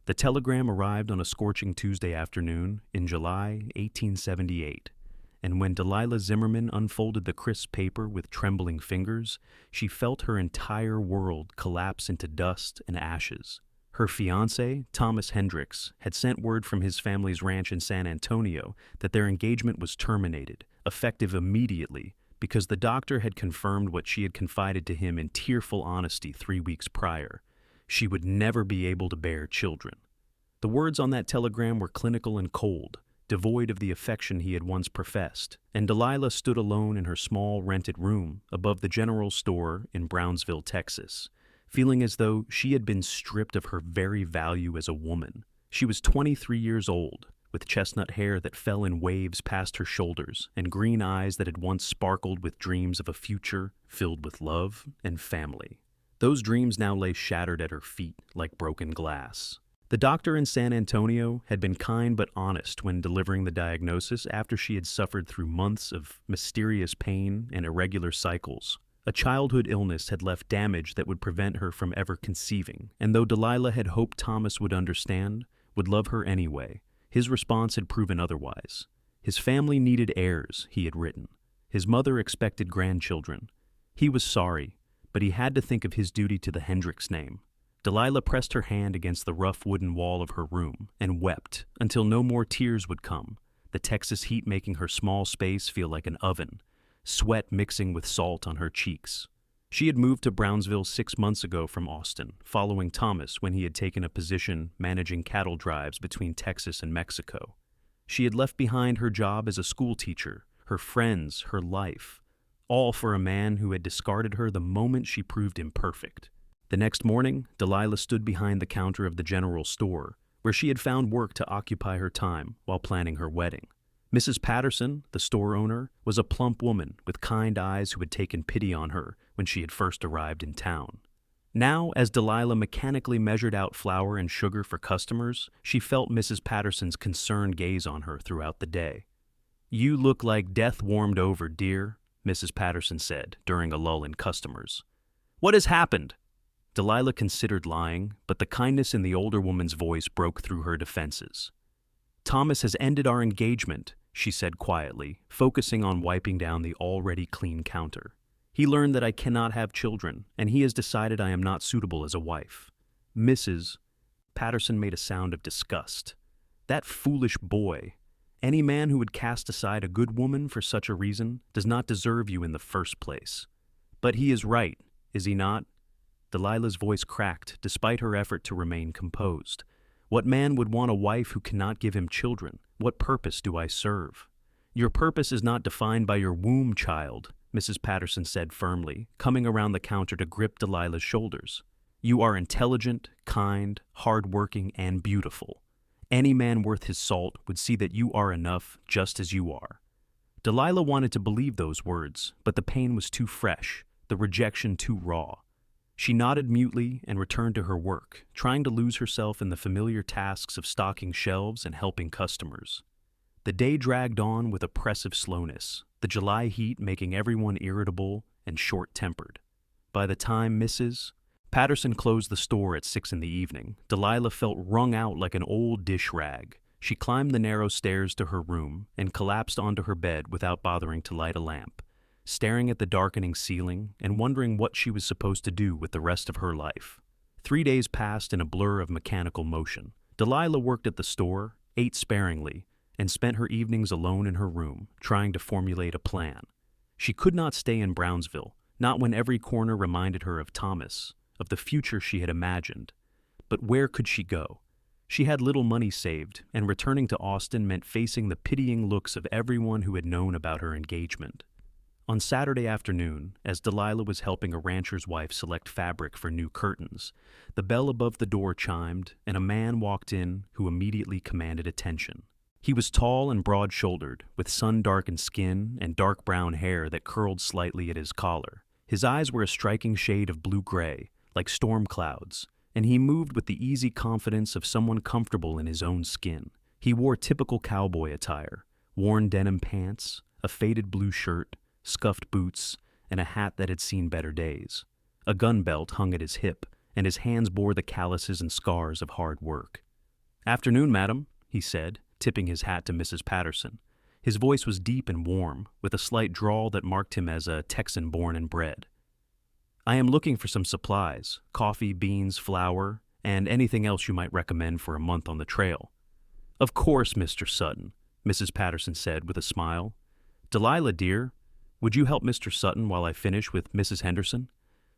The telegram arrived on a scorching Tuesday afternoon in July 1878, and when Delilah Zimmerman unfolded the crisp paper with trembling fingers, she felt her entire world collapse into dust and ashes. Her fiancé, Thomas Hendricks, had sent word from his family's ranch in San Antonio that their engagement was terminated, effective immediately, because the doctor had confirmed what she had confided to him in tearful honesty 3 weeks prior. She would never be able to bear children. The words on that telegram were clinical and cold, devoid of the affection he had once professed, and Delilah stood alone in her small rented room above the general store in Brownsville, Texas, feeling as though she had been stripped of her very value as a woman. She was 23 years old, with chestnut hair that fell in waves past her shoulders and green eyes that had once sparkled with dreams of a future filled with love and family. Those dreams now lay shattered at her feet like broken glass. The doctor in San Antonio had been kind but honest when delivering the diagnosis after she had suffered through months of mysterious pain and irregular cycles. A childhood illness had left damage that would prevent her from ever conceiving, and though Delilah had hoped Thomas would understand, would love her anyway, his response had proven otherwise. His family needed heirs, he had written. His mother expected grandchildren. He was sorry, but he had to think of his duty to the Hendricks name. Delilah pressed her hand against the rough wooden wall of her room and wept until no more tears would come, the Texas heat making her small space feel like an oven, sweat mixing with salt on her cheeks. She had moved to Brownsville 6 months ago from Austin, following Thomas when he had taken a position managing cattle drives between Texas and Mexico. She had left behind her job as a school teacher, her friends, her life, all for a man who had discarded her the moment she proved imperfect. The next morning, Delilah stood behind the counter of the general store, where she had found work to occupy her time while planning her wedding. Mrs. Patterson, the store owner, was a plump woman with kind eyes who had taken pity on her when she had first arrived in town. Now, as Delilah mechanically measured out flour and sugar for customers, she felt Mrs. Patterson's concerned gaze on her throughout the day. "You look like death warmed over, dear," Mrs. Patterson said during a lull in customers. "What has happened?" Delilah considered lying, but the kindness in the older woman's voice broke through her defenses. "Thomas has ended our engagement," she said quietly, focusing on wiping down the already clean counter. "He learned that I cannot have children, and he has decided I am not suitable as a wife." Mrs. Patterson made a sound of disgust. "That foolish boy. Any man who would cast aside a good woman for such a reason does not deserve you in the first place. But he is right, is he not?" Delilah's voice cracked, despite her effort to remain composed. "What man would want a wife who cannot give him children? What purpose do I serve?" "Your purpose is not defined by your womb, child," Mrs. Patterson said firmly, coming around the counter to grip Delilah's shoulders. "You are intelligent, kind, hard-working, and beautiful. Any man worth his salt would see that you are enough just as you are." Delilah wanted to believe those words, but the pain was too fresh, the rejection too raw. She nodded mutely and returned to her work, trying to lose herself in the familiar tasks of stocking shelves and helping customers. The day dragged on with oppressive slowness, the July heat making everyone irritable and short-tempered. By the time Mrs. Patterson closed the store at 6 in the evening, Delilah felt wrung out like an old dish rag. She climbed the narrow stairs to her room and collapsed onto her bed without bothering to light a lamp, staring at the darkening ceiling and wondering what she was supposed to do with the rest of her life. 3 days passed in a blur of mechanical motion. Delilah worked at the store, ate sparingly, and spent her evenings alone in her room, trying to formulate a plan. She could not stay in Brownsville, not when every corner reminded her of Thomas, of the future she had imagined. But where could she go? She had little money saved, and returning to Austin meant facing the pitying looks of everyone who had known about her engagement. On Saturday afternoon, as Delilah was helping a rancher's wife select fabric for new curtains, the bell above the door chimed, and a man walked in who immediately commanded attention. He was tall and broad-shouldered, with sun-darkened skin and dark brown hair that curled slightly at his collar. His eyes were a striking shade of blue-gray, like storm clouds, and he moved with the easy confidence of someone comfortable in his own skin. He wore typical cowboy attire, worn denim pants, a faded blue shirt, scuffed boots, and a hat that had seen better days. A gun belt hung at his hip, and his hands bore the calluses and scars of hard work. "Afternoon, madam," he said, tipping his hat to Mrs. Patterson. His voice was deep and warm, with a slight drawl that marked him as a Texan born and bred. "I am looking for some supplies, coffee, beans, flour, and anything else you might recommend for a month on the trail." "Of course, Mr. Sutton," Mrs. Patterson said with a smile. "Delilah, dear, would you help Mr. Sutton while I finish with Mrs. Henderson?"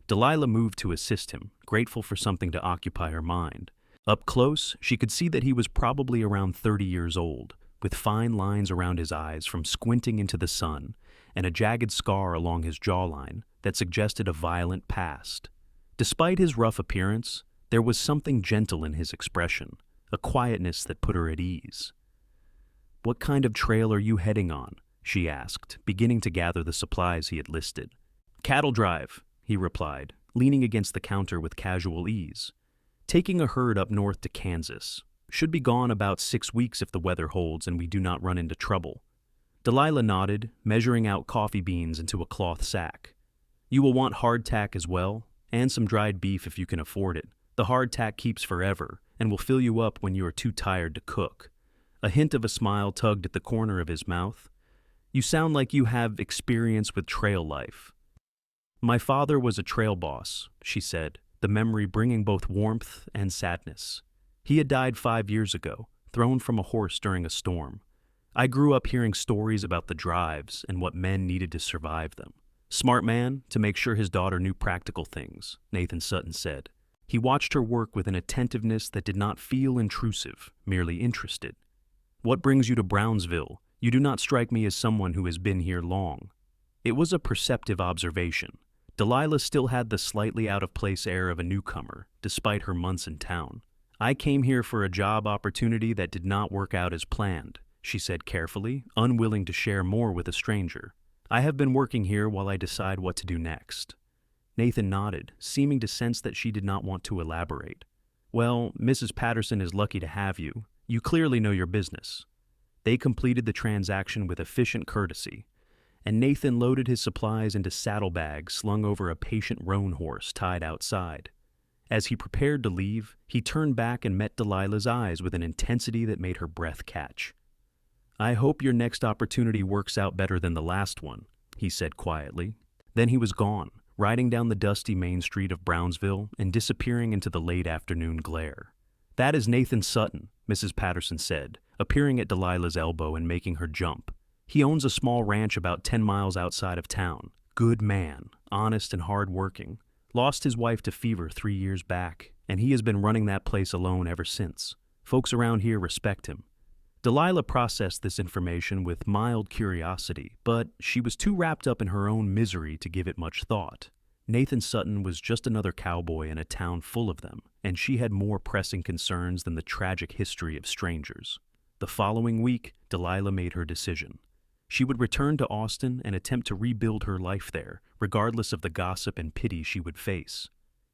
Delilah moved to assist him, grateful for something to occupy her mind. Up close, she could see that he was probably around 30 years old, with fine lines around his eyes from squinting into the sun, and a jagged scar along his jawline that suggested a violent past. Despite his rough appearance, there was something gentle in his expression, a quietness that put her at ease. "What kind of trail are you heading on?" she asked, beginning to gather the supplies he had listed. "Cattle drive," he replied, leaning against the counter with casual ease. "Taking a herd up north to Kansas. Should be gone about 6 weeks if the weather holds and we do not run into trouble." Delilah nodded, measuring out coffee beans into a cloth sack. "You will want hardtack as well, and some dried beef if you can afford it. The hardtack keeps forever and will fill you up when you are too tired to cook." A hint of a smile tugged at the corner of his mouth. "You sound like you have experience with trail life." "My father was a trail boss," she said, the memory bringing both warmth and sadness. "He had died 5 years ago, thrown from a horse during a storm. I grew up hearing stories about the drives and what men needed to survive them. Smart man to make sure his daughter knew practical things," Nathan Sutton said. He watched her work with an attentiveness that did not feel intrusive, merely interested. "What brings you to Brownsville? You do not strike me as someone who has been here long." It was a perceptive observation. Delilah still had the slightly out-of-place air of a newcomer, despite her months in town. "I came here for a job opportunity that did not work out as planned," she said carefully, unwilling to share more with a stranger. "I have been working here while I decide what to do next." Nathan nodded, seeming to sense that she did not want to elaborate. "Well, Mrs. Patterson is lucky to have you. You clearly know your business." They completed the transaction with efficient courtesy, and Nathan loaded his supplies into saddlebags slung over a patient roan horse tied outside. As he prepared to leave, he turned back and met Delilah's eyes with an intensity that made her breath catch. "I hope your next opportunity works out better than the last one," he said quietly. Then he was gone, riding down the dusty main street of Brownsville and disappearing into the late afternoon glare. "That is Nathan Sutton," Mrs. Patterson said, appearing at Delilah's elbow and making her jump. "He owns a small ranch about 10 miles outside of town. Good man, honest and hard-working. Lost his wife to fever 3 years back, and he has been running that place alone ever since. Folks around here respect him." Delilah processed this information with mild curiosity, but she was too wrapped up in her own misery to give it much thought. Nathan Sutton was just another cowboy in a town full of them, and she had more pressing concerns than the tragic history of strangers. The following week, Delilah made her decision. She would return to Austin and attempt to rebuild her life there, regardless of the gossip and pity she would face.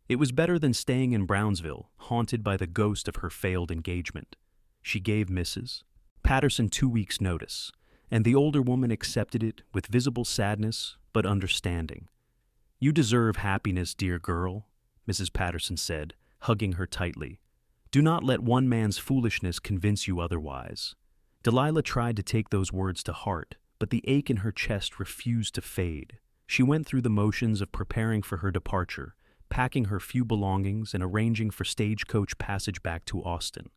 It was better than staying in Brownsville, haunted by the ghost of her failed engagement. She gave Mrs. Patterson 2 weeks' notice, and the older woman accepted it with visible sadness but understanding. "You deserve happiness, dear girl," Mrs. Patterson said, hugging her tightly. "Do not let one man's foolishness convince you otherwise." Delilah tried to take those words to heart, but the ache in her chest refused to fade. She went through the motions of preparing for her departure, packing her few belongings and arranging for stagecoach passage back to Austin.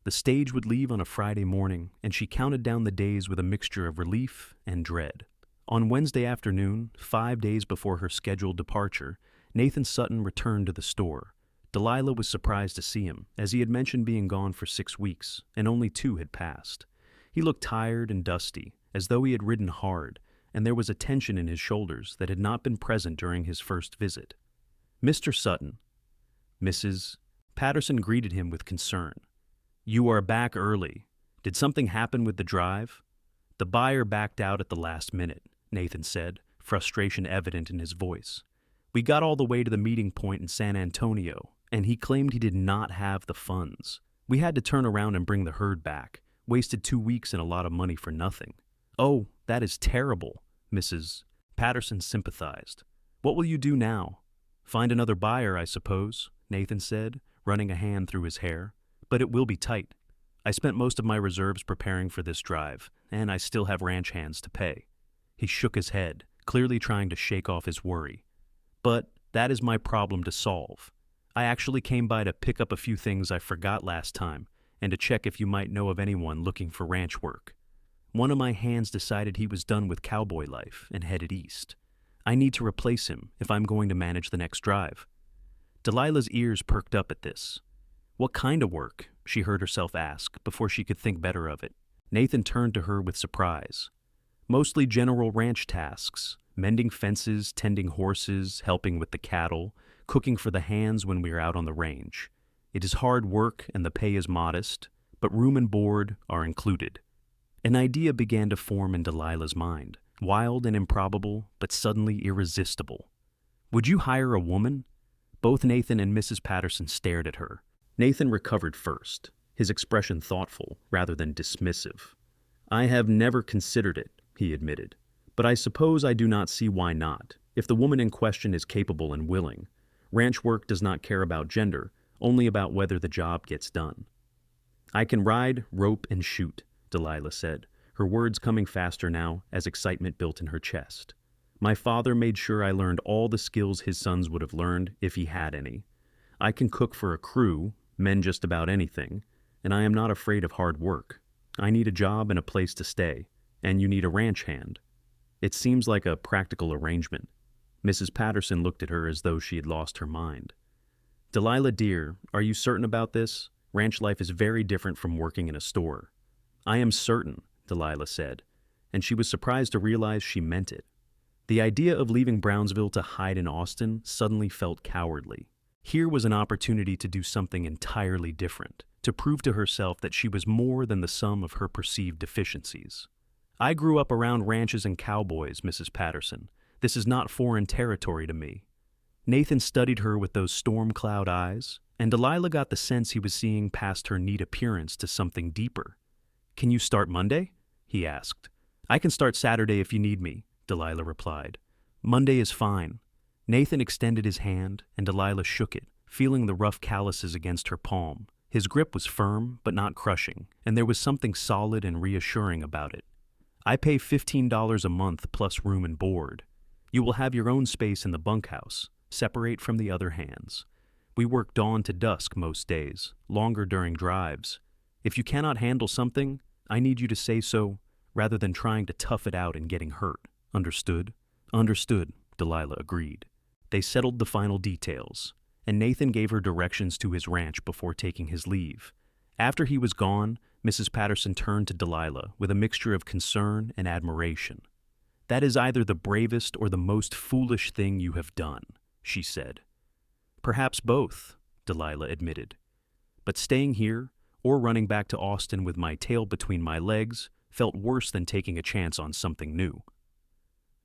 The stage would leave on a Friday morning, and she counted down the days with a mixture of relief and dread. On Wednesday afternoon, 5 days before her scheduled departure, Nathan Sutton returned to the store. Delilah was surprised to see him, as he had mentioned being gone for 6 weeks, and only 2 had passed. He looked tired and dusty, as though he had ridden hard, and there was a tension in his shoulders that had not been present during his first visit. "Mr. Sutton." Mrs. Patterson greeted him with concern. "You are back early. Did something happen with the drive?" "The buyer backed out at the last minute," Nathan said, frustration evident in his voice. "We got all the way to the meeting point in San Antonio, and he claimed he did not have the funds. We had to turn around and bring the herd back. Wasted 2 weeks and a lot of money for nothing." "Oh, that is terrible," Mrs. Patterson sympathized. "What will you do now?" "Find another buyer, I suppose," Nathan said, running a hand through his hair. "But it will be tight." I spent most of my reserves preparing for this drive, and I still have ranch hands to pay." He shook his head, clearly trying to shake off his worry. "But that is my problem to solve. I actually came by to pick up a few things I forgot last time, and to check if you might know of anyone looking for ranch work. One of my hands decided he was done with cowboy life and headed east. I need to replace him if I'm going to manage the next drive." Delilah's ears perked up at this. "What kind of work?" she heard herself ask before she could think better of it. Nathan turned to her with surprise. "Mostly general ranch tasks, mending fences, tending horses, helping with the cattle, cooking for the hands when we are out on the range. It is hard work and the pay is modest, but room and board are included." An idea began to form in Delilah's mind, wild and improbable, but suddenly irresistible. "Would you hire a woman?" Both Nathan and Mrs. Patterson stared at her. Nathan recovered first, his expression thoughtful rather than dismissive. "I have never considered it," he admitted, "but I suppose I do not see why not, if the woman in question is capable and willing. Ranch work does not care about gender, only about whether the job gets done." "I can ride, rope, and shoot," Delilah said, her words coming faster now as excitement built in her chest. "My father made sure I learned all the skills his sons would have learned if he had any. I can cook for a crew, mend just about anything, and I am not afraid of hard work. I need a job and a place to stay, and you need a ranch hand. It seems like a practical arrangement." Mrs. Patterson looked at her as though she had lost her mind. "Delilah, dear, are you certain about this? Ranch life is very different from working in a store." "I am certain," Delilah said, and she was surprised to realize she meant it. The idea of leaving Brownsville to hide in Austin suddenly felt cowardly. Here was an opportunity to do something entirely different, to prove to herself that she was more than the sum of her perceived deficiencies. "I grew up around ranches and cowboys, Mrs. Patterson. This is not foreign territory to me." Nathan studied her with those storm cloud eyes, and Delilah got the sense he was seeing past her neat appearance to something deeper. "Can you start Monday?" he asked. "I can start Saturday if you need me," Delilah replied. "Monday is fine." Nathan extended his hand, and Delilah shook it, feeling the rough calluses against her palm. His grip was firm, but not crushing, and there was something solid and reassuring about it. "I pay $15 a month plus room and board. You will have your own space in the bunkhouse, separate from the other hands. We work dawn to dusk most days, longer during drives. If you cannot handle something, I need you to say so, rather than trying to tough it out and getting hurt. Understood?" "Understood," Delilah agreed. They settled the final details, and Nathan gave her directions to his ranch before taking his leave. After he was gone, Mrs. Patterson turned to Delilah with a mixture of concern and admiration. "That is either the bravest or the most foolish thing you have done," she said. "Perhaps both," Delilah admitted. "But staying here, or running back to Austin with my tail between my legs, felt worse than taking a chance on something new."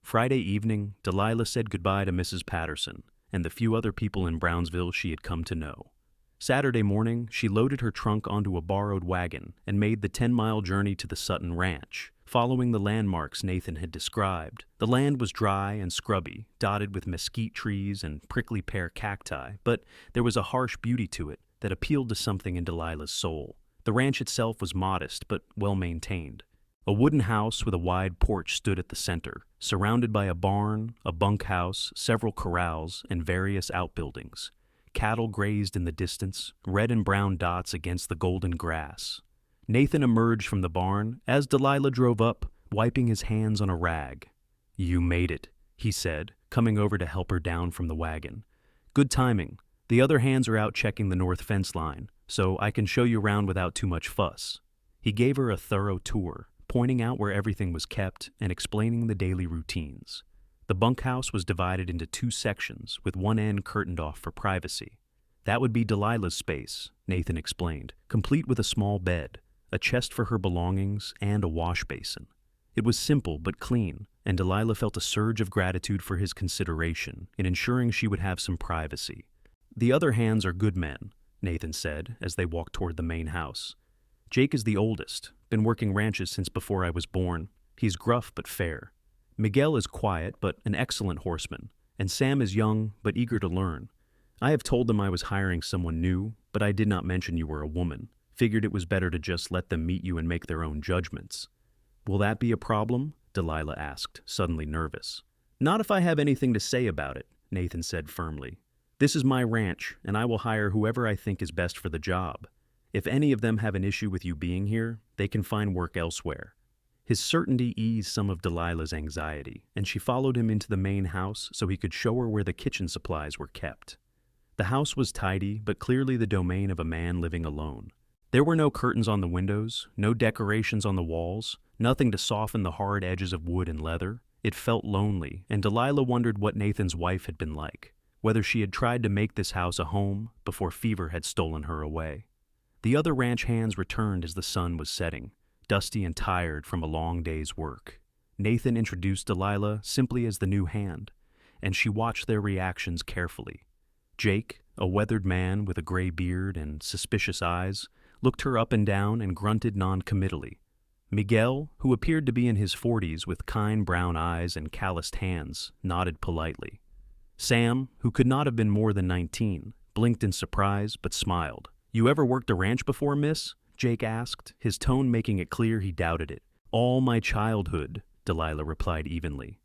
Friday evening, Delilah said goodbye to Mrs. Patterson and the few other people in Brownsville she had come to know. Saturday morning, she loaded her trunk onto a borrowed wagon and made the 10-mile journey to the Sutton Ranch, following the landmarks Nathan had described. The land was dry and scrubby, dotted with mesquite trees and prickly pear cacti, but there was a harsh beauty to it that appealed to something in Delilah's soul. The ranch itself was modest but well-maintained. A wooden house with a wide porch stood at the center, surrounded by a barn, a bunkhouse, several corrals, and various outbuildings. Cattle grazed in the distance, red and brown dots against the golden grass. Nathan emerged from the barn as Delilah drove up, wiping his hands on a rag. "You made it," he said, coming over to help her down from the wagon. "Good timing. The other hands are out checking the north fence line, so I can show you around without too much fuss." He gave her a thorough tour, pointing out where everything was kept and explaining the daily routines. The bunkhouse was divided into 2 sections, with one end curtained off for privacy. That would be Delilah's space, Nathan explained, complete with a small bed, a chest for her belongings, and a wash basin. It was simple but clean, and Delilah felt a surge of gratitude for his consideration in ensuring she would have some privacy. "The other hands are good men," Nathan said as they walked toward the main house. "Jake is the oldest, been working ranches since before I was born. He's gruff but fair. Miguel is quiet but an excellent horseman, and Sam is young but eager to learn. I have told them I was hiring someone new, but I did not mention you were a woman. Figured it was better to just let them meet you and make their own judgments. Will that be a problem? Delilah asked, suddenly nervous. Not if I have anything to say about it, Nathan said firmly. This is my ranch, and I will hire whoever I think is best for the job. If any of them have an issue with you being here, they can find work elsewhere. His certainty eased some of Delilah's anxiety, and she followed him into the main house so he could show her where the kitchen supplies were kept. The house was tidy, but clearly the domain of a man living alone. There were no curtains on the windows, no decorations on the walls, nothing to soften the hard edges of wood and leather. It felt lonely, and Delilah wondered what Nathan's wife had been like, whether she had tried to make this house a home before fever had stolen her away. The other ranch hands returned as the sun was setting, dusty and tired from a long day's work. Nathan introduced Delilah simply as the new hand, and she watched their reactions carefully. Jake, a weathered man with a gray beard and suspicious eyes, looked her up and down and grunted non-committally. Miguel, who appeared to be in his 40s with kind brown eyes and calloused hands, nodded politely. Sam, who could not have been more than 19, blinked in surprise but smiled. You ever worked a ranch before, miss? Jake asked, his tone making it clear he doubted it. All my childhood, Delilah replied evenly.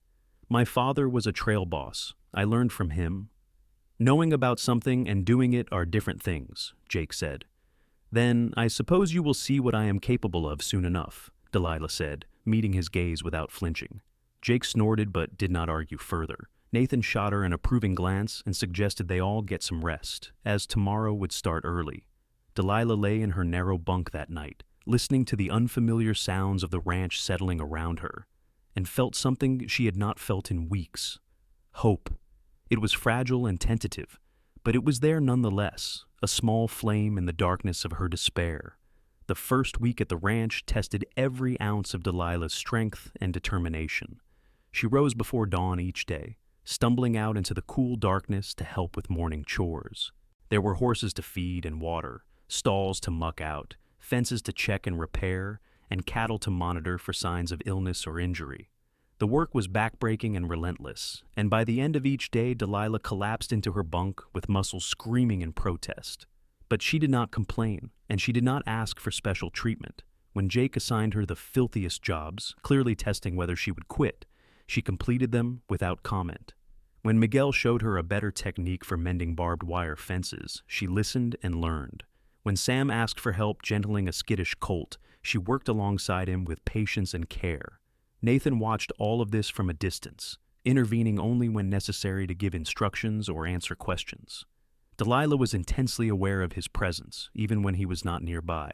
My father was a trail boss. I learned from him. Knowing about something and doing it are different things, Jake said. Then I suppose you will see what I am capable of soon enough, Delilah said, meeting his gaze without flinching. Jake snorted but did not argue further. Nathan shot her an approving glance and suggested they all get some rest, as tomorrow would start early. Delilah lay in her narrow bunk that night, listening to the unfamiliar sounds of the ranch settling around her, and felt something she had not felt in weeks. Hope. It was fragile and tentative, but it was there nonetheless, a small flame in the darkness of her despair. The first week at the ranch tested every ounce of Delilah's strength and determination. She rose before dawn each day, stumbling out into the cool darkness to help with morning chores. There were horses to feed and water, stalls to muck out, fences to check and repair, and cattle to monitor for signs of illness or injury. The work was backbreaking and relentless, and by the end of each day Delilah collapsed into her bunk with muscles screaming in protest. But she did not complain, and she did not ask for special treatment. When Jake assigned her the filthiest jobs, clearly testing whether she would quit, she completed them without comment. When Miguel showed her a better technique for mending barbed wire fences, she listened and learned. When Sam asked for help gentling a skittish colt, she worked alongside him with patience and care. Nathan watched all of this from a distance, intervening only when necessary to give instructions or answer questions. Delilah was intensely aware of his presence, even when he was not nearby.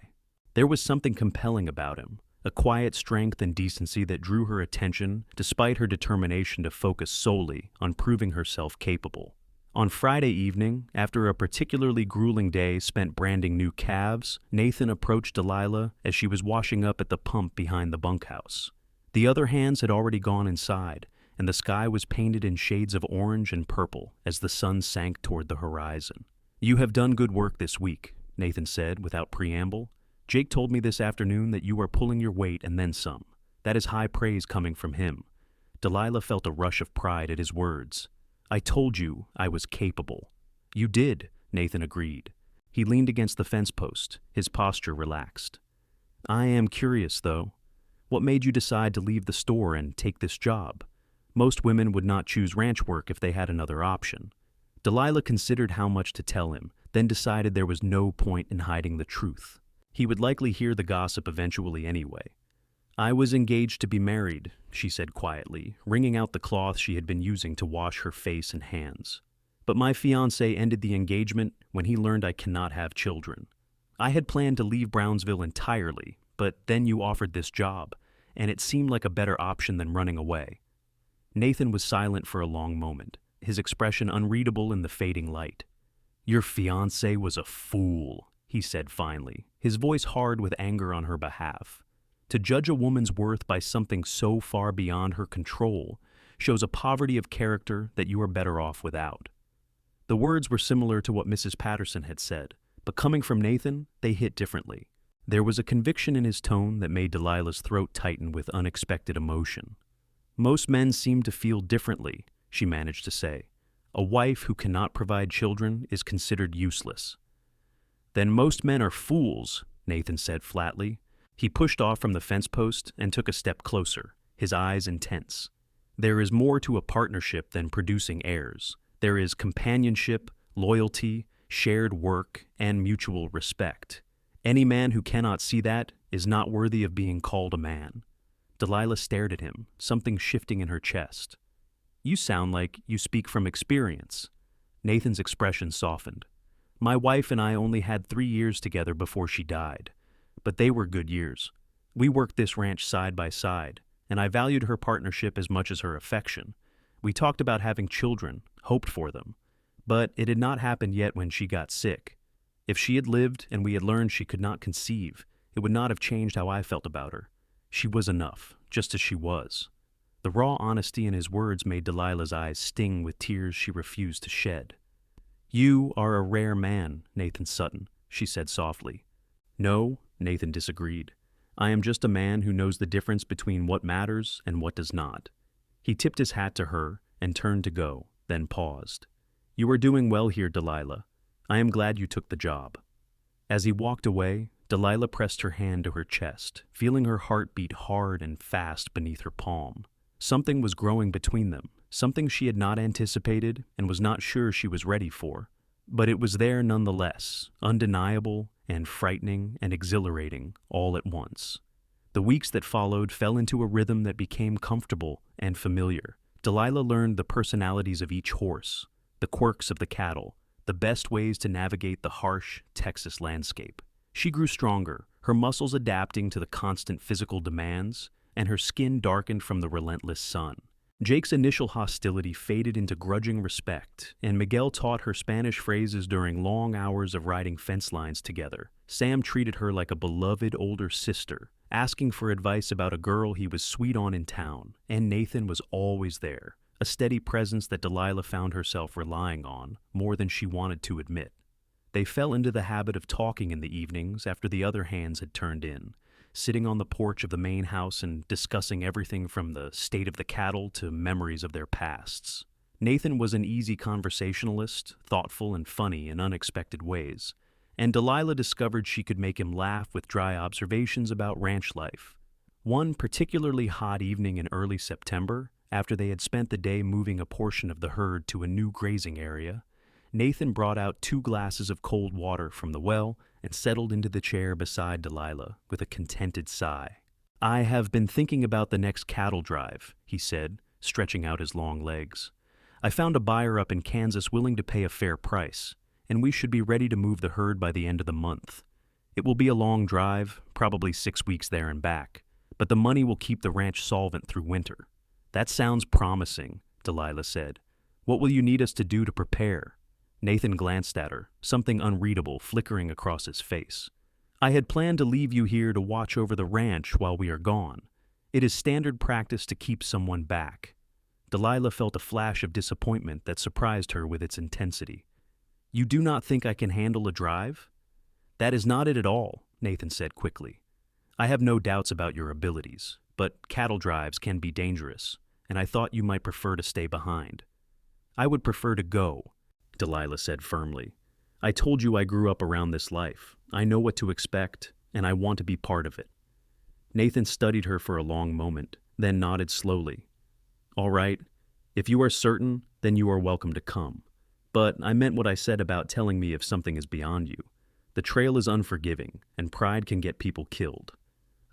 There was something compelling about him, a quiet strength and decency that drew her attention despite her determination to focus solely on proving herself capable. On Friday evening, after a particularly grueling day spent branding new calves, Nathan approached Delilah as she was washing up at the pump behind the bunkhouse. The other hands had already gone inside, and the sky was painted in shades of orange and purple as the sun sank toward the horizon. You have done good work this week, Nathan said without preamble. Jake told me this afternoon that you are pulling your weight and then some. That is high praise coming from him. Delilah felt a rush of pride at his words. I told you I was capable. You did, Nathan agreed. He leaned against the fence post, his posture relaxed. I am curious, though. What made you decide to leave the store and take this job? Most women would not choose ranch work if they had another option. Delilah considered how much to tell him, then decided there was no point in hiding the truth. He would likely hear the gossip eventually anyway. I was engaged to be married, she said quietly, wringing out the cloth she had been using to wash her face and hands. But my fiancé ended the engagement when he learned I cannot have children. I had planned to leave Brownsville entirely, but then you offered this job, and it seemed like a better option than running away. Nathan was silent for a long moment, his expression unreadable in the fading light. Your fiancé was a fool, he said finally, his voice hard with anger on her behalf. To judge a woman's worth by something so far beyond her control shows a poverty of character that you are better off without. The words were similar to what Mrs. Patterson had said, but coming from Nathan, they hit differently. There was a conviction in his tone that made Delilah's throat tighten with unexpected emotion. Most men seem to feel differently, she managed to say. A wife who cannot provide children is considered useless. Then most men are fools, Nathan said flatly. He pushed off from the fence post and took a step closer, his eyes intense. There is more to a partnership than producing heirs. There is companionship, loyalty, shared work, and mutual respect. Any man who cannot see that is not worthy of being called a man. Delilah stared at him, something shifting in her chest. You sound like you speak from experience. Nathan's expression softened. My wife and I only had 3 years together before she died, but they were good years. We worked this ranch side by side, and I valued her partnership as much as her affection. We talked about having children, hoped for them, but it had not happened yet when she got sick. If she had lived and we had learned she could not conceive, it would not have changed how I felt about her. She was enough, just as she was. The raw honesty in his words made Delilah's eyes sting with tears she refused to shed. You are a rare man, Nathan Sutton, she said softly. No, Nathan disagreed. I am just a man who knows the difference between what matters and what does not. He tipped his hat to her and turned to go, then paused. You are doing well here, Delilah. I am glad you took the job. As he walked away, Delilah pressed her hand to her chest, feeling her heart beat hard and fast beneath her palm. Something was growing between them, something she had not anticipated and was not sure she was ready for. But it was there nonetheless, undeniable and frightening and exhilarating all at once. The weeks that followed fell into a rhythm that became comfortable and familiar. Delilah learned the personalities of each horse, the quirks of the cattle, the best ways to navigate the harsh Texas landscape. She grew stronger, her muscles adapting to the constant physical demands, and her skin darkened from the relentless sun. Jake's initial hostility faded into grudging respect, and Miguel taught her Spanish phrases during long hours of riding fence lines together. Sam treated her like a beloved older sister, asking for advice about a girl he was sweet on in town, and Nathan was always there, a steady presence that Delilah found herself relying on more than she wanted to admit. They fell into the habit of talking in the evenings after the other hands had turned in, sitting on the porch of the main house and discussing everything from the state of the cattle to memories of their pasts. Nathan was an easy conversationalist, thoughtful and funny in unexpected ways, and Delilah discovered she could make him laugh with dry observations about ranch life. One particularly hot evening in early September, after they had spent the day moving a portion of the herd to a new grazing area, Nathan brought out 2 glasses of cold water from the well and settled into the chair beside Delilah with a contented sigh. I have been thinking about the next cattle drive, he said, stretching out his long legs. I found a buyer up in Kansas willing to pay a fair price, and we should be ready to move the herd by the end of the month. It will be a long drive, probably 6 weeks there and back, but the money will keep the ranch solvent through winter. That sounds promising, Delilah said. What will you need us to do to prepare? Nathan glanced at her, something unreadable flickering across his face. I had planned to leave you here to watch over the ranch while we are gone. It is standard practice to keep someone back. Delilah felt a flash of disappointment that surprised her with its intensity. You do not think I can handle a drive? That is not it at all, Nathan said quickly. I have no doubts about your abilities, but cattle drives can be dangerous, and I thought you might prefer to stay behind. I would prefer to go, Delilah said firmly. I told you I grew up around this life. I know what to expect, and I want to be part of it. Nathan studied her for a long moment, then nodded slowly. All right, if you are certain, then you are welcome to come. But I meant what I said about telling me if something is beyond you. The trail is unforgiving, and pride can get people killed.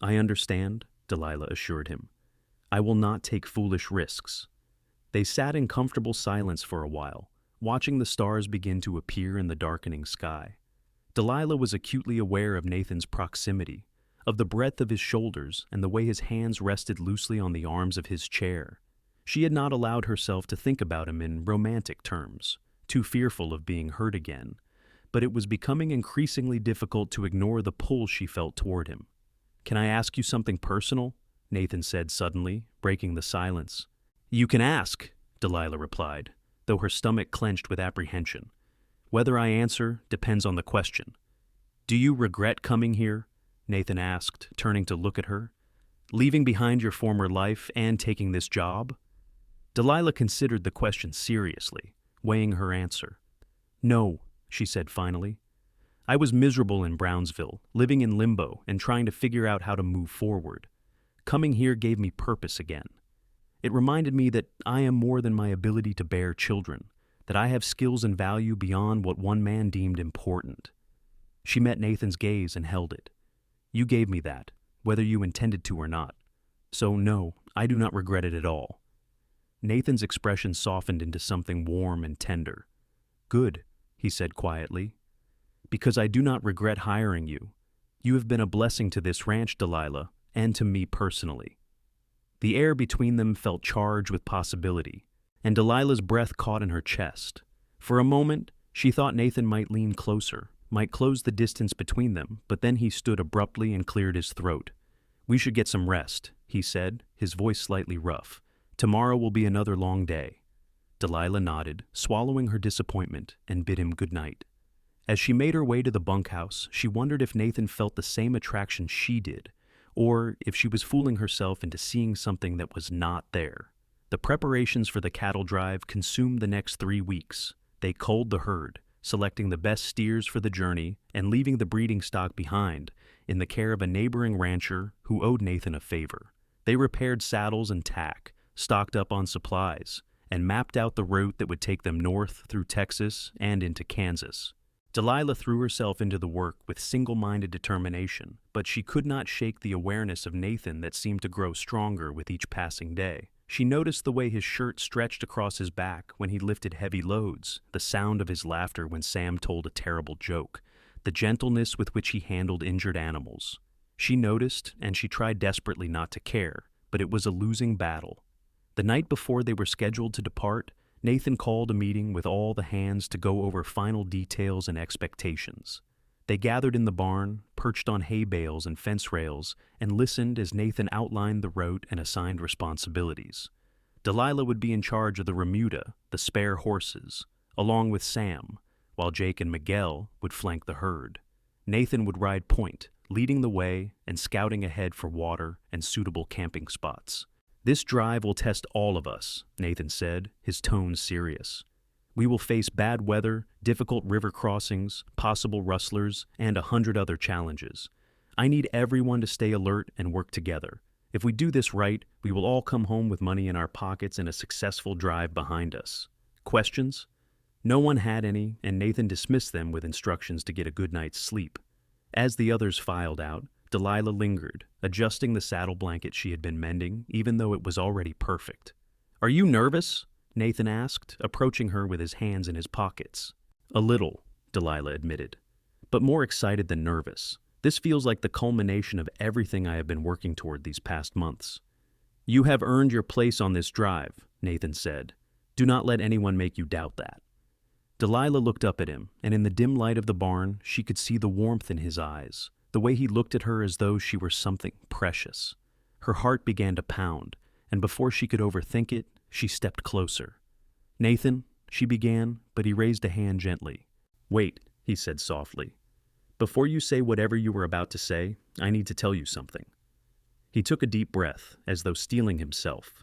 I understand, Delilah assured him. I will not take foolish risks. They sat in comfortable silence for a while, watching the stars begin to appear in the darkening sky. Delilah was acutely aware of Nathan's proximity, of the breadth of his shoulders and the way his hands rested loosely on the arms of his chair. She had not allowed herself to think about him in romantic terms, too fearful of being hurt again, but it was becoming increasingly difficult to ignore the pull she felt toward him. Can I ask you something personal? Nathan said suddenly, breaking the silence. You can ask, Delilah replied, though her stomach clenched with apprehension. Whether I answer depends on the question. Do you regret coming here? Nathan asked, turning to look at her. Leaving behind your former life and taking this job? Delilah considered the question seriously, weighing her answer. No, she said finally. I was miserable in Brownsville, living in limbo and trying to figure out how to move forward. Coming here gave me purpose again. It reminded me that I am more than my ability to bear children, that I have skills and value beyond what one man deemed important. She met Nathan's gaze and held it. You gave me that, whether you intended to or not. So no, I do not regret it at all. Nathan's expression softened into something warm and tender. Good, he said quietly. Because I do not regret hiring you. You have been a blessing to this ranch, Delilah, and to me personally. The air between them felt charged with possibility, and Delilah's breath caught in her chest. For a moment, she thought Nathan might lean closer, might close the distance between them, but then he stood abruptly and cleared his throat. We should get some rest, he said, his voice slightly rough. Tomorrow will be another long day. Delilah nodded, swallowing her disappointment, and bid him good night. As she made her way to the bunkhouse, she wondered if Nathan felt the same attraction she did, or if she was fooling herself into seeing something that was not there. The preparations for the cattle drive consumed the next 3 weeks. They culled the herd, selecting the best steers for the journey and leaving the breeding stock behind in the care of a neighboring rancher who owed Nathan a favor. They repaired saddles and tack, stocked up on supplies, and mapped out the route that would take them north through Texas and into Kansas. Delilah threw herself into the work with single-minded determination, but she could not shake the awareness of Nathan that seemed to grow stronger with each passing day. She noticed the way his shirt stretched across his back when he lifted heavy loads, the sound of his laughter when Sam told a terrible joke, the gentleness with which he handled injured animals. She noticed, and she tried desperately not to care, but it was a losing battle. The night before they were scheduled to depart, Nathan called a meeting with all the hands to go over final details and expectations. They gathered in the barn, perched on hay bales and fence rails, and listened as Nathan outlined the route and assigned responsibilities. Delilah would be in charge of the remuda, the spare horses, along with Sam, while Jake and Miguel would flank the herd. Nathan would ride point, leading the way and scouting ahead for water and suitable camping spots. This drive will test all of us, Nathan said, his tone serious. We will face bad weather, difficult river crossings, possible rustlers, and 100 other challenges. I need everyone to stay alert and work together. If we do this right, we will all come home with money in our pockets and a successful drive behind us. Questions? No one had any, and Nathan dismissed them with instructions to get a good night's sleep. As the others filed out, Delilah lingered, adjusting the saddle blanket she had been mending, even though it was already perfect. Are you nervous? Nathan asked, approaching her with his hands in his pockets. A little, Delilah admitted, but more excited than nervous. This feels like the culmination of everything I have been working toward these past months. You have earned your place on this drive, Nathan said. Do not let anyone make you doubt that. Delilah looked up at him, and in the dim light of the barn, she could see the warmth in his eyes, the way he looked at her as though she were something precious. Her heart began to pound, and before she could overthink it, she stepped closer. Nathan, she began, but he raised a hand gently. Wait, he said softly. Before you say whatever you were about to say, I need to tell you something. He took a deep breath, as though steeling himself.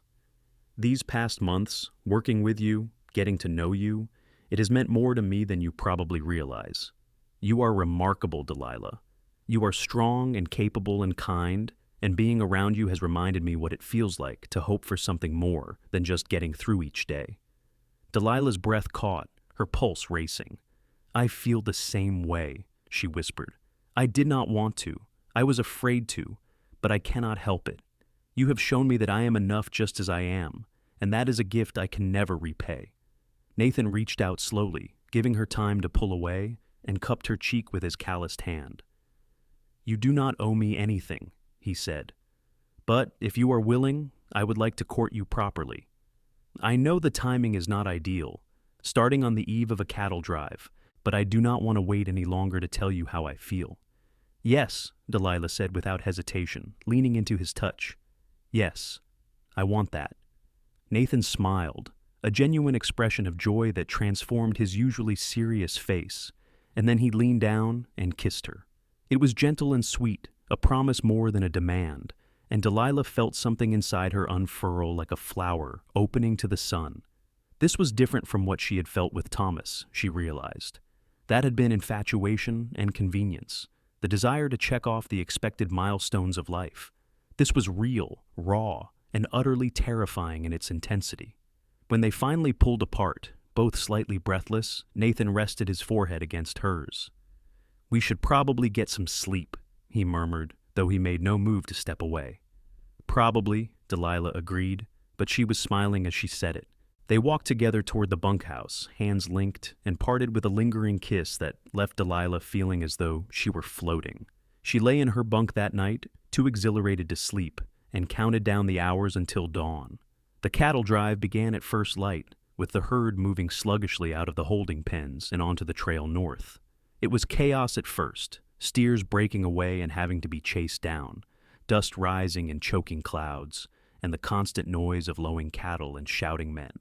These past months, working with you, getting to know you, it has meant more to me than you probably realize. You are remarkable, Delilah. You are strong and capable and kind, and being around you has reminded me what it feels like to hope for something more than just getting through each day. Delilah's breath caught, her pulse racing. I feel the same way, she whispered. I did not want to. I was afraid to, but I cannot help it. You have shown me that I am enough just as I am, and that is a gift I can never repay. Nathan reached out slowly, giving her time to pull away, and cupped her cheek with his calloused hand. You do not owe me anything, he said. But if you are willing, I would like to court you properly. I know the timing is not ideal, starting on the eve of a cattle drive, but I do not want to wait any longer to tell you how I feel. Yes, Delilah said without hesitation, leaning into his touch. Yes, I want that. Nathan smiled, a genuine expression of joy that transformed his usually serious face, and then he leaned down and kissed her. It was gentle and sweet, a promise more than a demand, and Delilah felt something inside her unfurl like a flower opening to the sun. This was different from what she had felt with Thomas, she realized. That had been infatuation and convenience, the desire to check off the expected milestones of life. This was real, raw, and utterly terrifying in its intensity. When they finally pulled apart, both slightly breathless, Nathan rested his forehead against hers. "We should probably get some sleep," he murmured, though he made no move to step away. "Probably," Delilah agreed, but she was smiling as she said it. They walked together toward the bunkhouse, hands linked, and parted with a lingering kiss that left Delilah feeling as though she were floating. She lay in her bunk that night, too exhilarated to sleep, and counted down the hours until dawn. The cattle drive began at first light, with the herd moving sluggishly out of the holding pens and onto the trail north. It was chaos at first, steers breaking away and having to be chased down, dust rising in choking clouds, and the constant noise of lowing cattle and shouting men.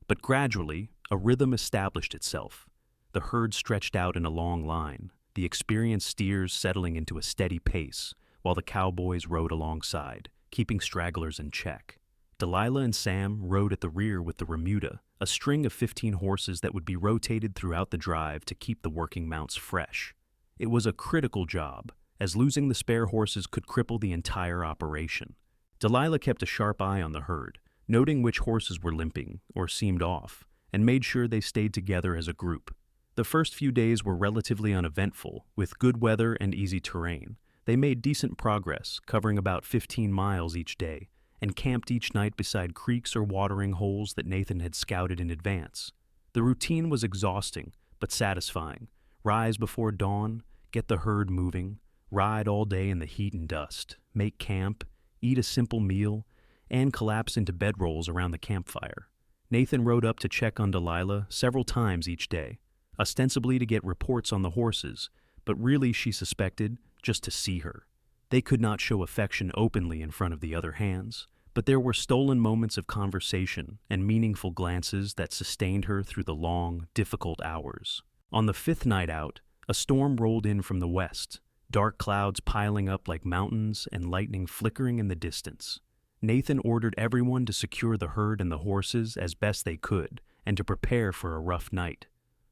But gradually, a rhythm established itself. The herd stretched out in a long line, the experienced steers settling into a steady pace, while the cowboys rode alongside, keeping stragglers in check. Delilah and Sam rode at the rear with the remuda, a string of 15 horses that would be rotated throughout the drive to keep the working mounts fresh. It was a critical job, as losing the spare horses could cripple the entire operation. Delilah kept a sharp eye on the herd, noting which horses were limping or seemed off, and made sure they stayed together as a group. The first few days were relatively uneventful, with good weather and easy terrain. They made decent progress, covering about 15 miles each day, and camped each night beside creeks or watering holes that Nathan had scouted in advance. The routine was exhausting, but satisfying. Rise before dawn, get the herd moving, ride all day in the heat and dust, make camp, eat a simple meal, and collapse into bedrolls around the campfire. Nathan rode up to check on Delilah several times each day, ostensibly to get reports on the horses, but really, she suspected, just to see her. They could not show affection openly in front of the other hands, but there were stolen moments of conversation and meaningful glances that sustained her through the long, difficult hours. On the 5th night out, a storm rolled in from the west, dark clouds piling up like mountains and lightning flickering in the distance. Nathan ordered everyone to secure the herd and the horses as best they could and to prepare for a rough night.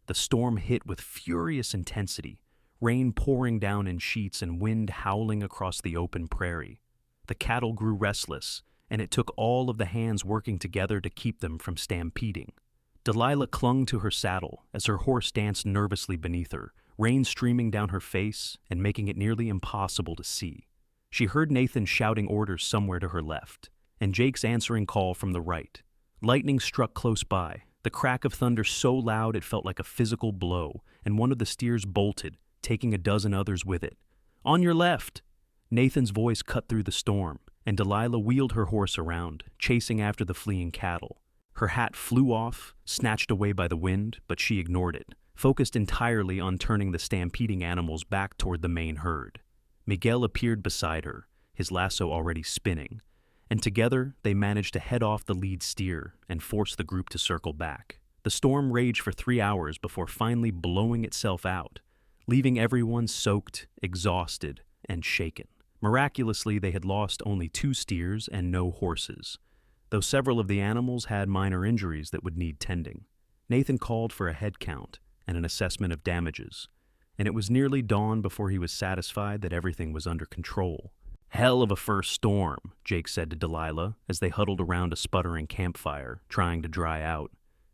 The storm hit with furious intensity, rain pouring down in sheets and wind howling across the open prairie. The cattle grew restless, and it took all of the hands working together to keep them from stampeding. Delilah clung to her saddle as her horse danced nervously beneath her, rain streaming down her face and making it nearly impossible to see. She heard Nathan shouting orders somewhere to her left, and Jake's answering call from the right. Lightning struck close by, the crack of thunder so loud it felt like a physical blow, and one of the steers bolted, taking a dozen others with it. "On your left!" Nathan's voice cut through the storm, and Delilah wheeled her horse around, chasing after the fleeing cattle. Her hat flew off, snatched away by the wind, but she ignored it, focused entirely on turning the stampeding animals back toward the main herd. Miguel appeared beside her, his lasso already spinning, and together they managed to head off the lead steer and force the group to circle back. The storm raged for 3 hours before finally blowing itself out, leaving everyone soaked, exhausted, and shaken. Miraculously, they had lost only 2 steers and no horses, though several of the animals had minor injuries that would need tending. Nathan called for a head count and an assessment of damages, and it was nearly dawn before he was satisfied that everything was under control. "Hell of a first storm," Jake said to Delilah as they huddled around a sputtering campfire, trying to dry out.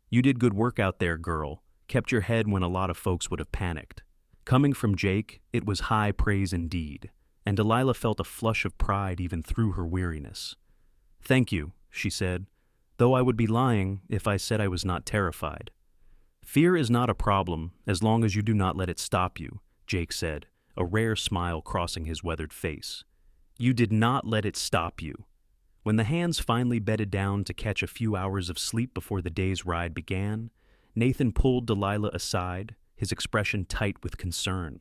"You did good work out there, girl. Kept your head when a lot of folks would have panicked." Coming from Jake, it was high praise indeed, and Delilah felt a flush of pride even through her weariness. "Thank you," she said, "though I would be lying if I said I was not terrified." "Fear is not a problem as long as you do not let it stop you," Jake said, a rare smile crossing his weathered face. "You did not let it stop you." When the hands finally bedded down to catch a few hours of sleep before the day's ride began, Nathan pulled Delilah aside, his expression tight with concern.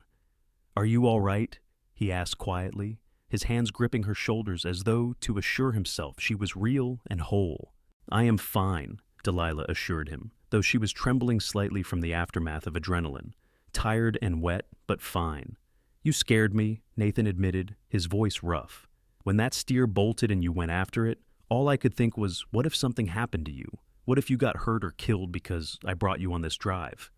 "Are you all right?" he asked quietly, his hands gripping her shoulders as though to assure himself she was real and whole. "I am fine," Delilah assured him, though she was trembling slightly from the aftermath of adrenaline, tired and wet, but fine. "You scared me," Nathan admitted, his voice rough. "When that steer bolted and you went after it, all I could think was, what if something happened to you? What if you got hurt or killed because I brought you on this drive?"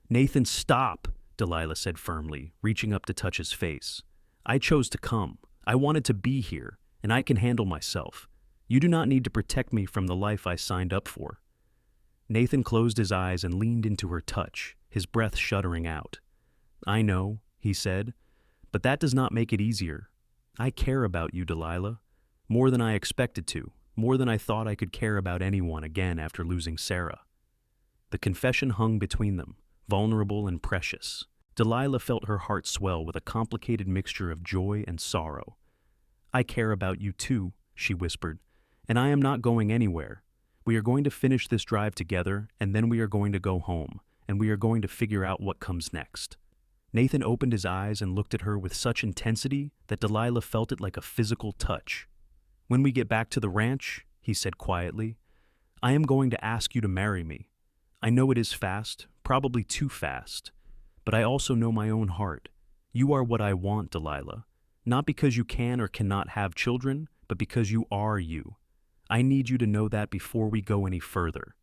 "Nathan, stop!" Delilah said firmly, reaching up to touch his face. I chose to come. I wanted to be here, and I can handle myself. You do not need to protect me from the life I signed up for. Nathan closed his eyes and leaned into her touch, his breath shuddering out. I know, he said, but that does not make it easier. I care about you, Delilah, more than I expected to, more than I thought I could care about anyone again after losing Sarah. The confession hung between them, vulnerable and precious. Delilah felt her heart swell with a complicated mixture of joy and sorrow. I care about you too, she whispered, and I am not going anywhere. We are going to finish this drive together, and then we are going to go home, and we are going to figure out what comes next. Nathan opened his eyes and looked at her with such intensity that Delilah felt it like a physical touch. When we get back to the ranch, he said quietly, I am going to ask you to marry me. I know it is fast, probably too fast, but I also know my own heart. You are what I want, Delilah, not because you can or cannot have children, but because you are you. I need you to know that before we go any further.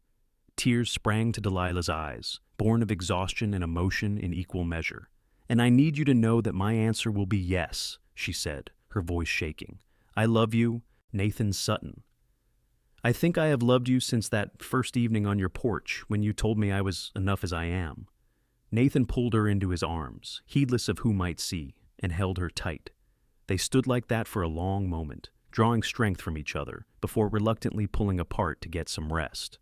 Tears sprang to Delilah's eyes, born of exhaustion and emotion in equal measure. And I need you to know that my answer will be yes, she said, her voice shaking. I love you, Nathan Sutton. I think I have loved you since that first evening on your porch when you told me I was enough as I am. Nathan pulled her into his arms, heedless of who might see, and held her tight. They stood like that for a long moment, drawing strength from each other, before reluctantly pulling apart to get some rest.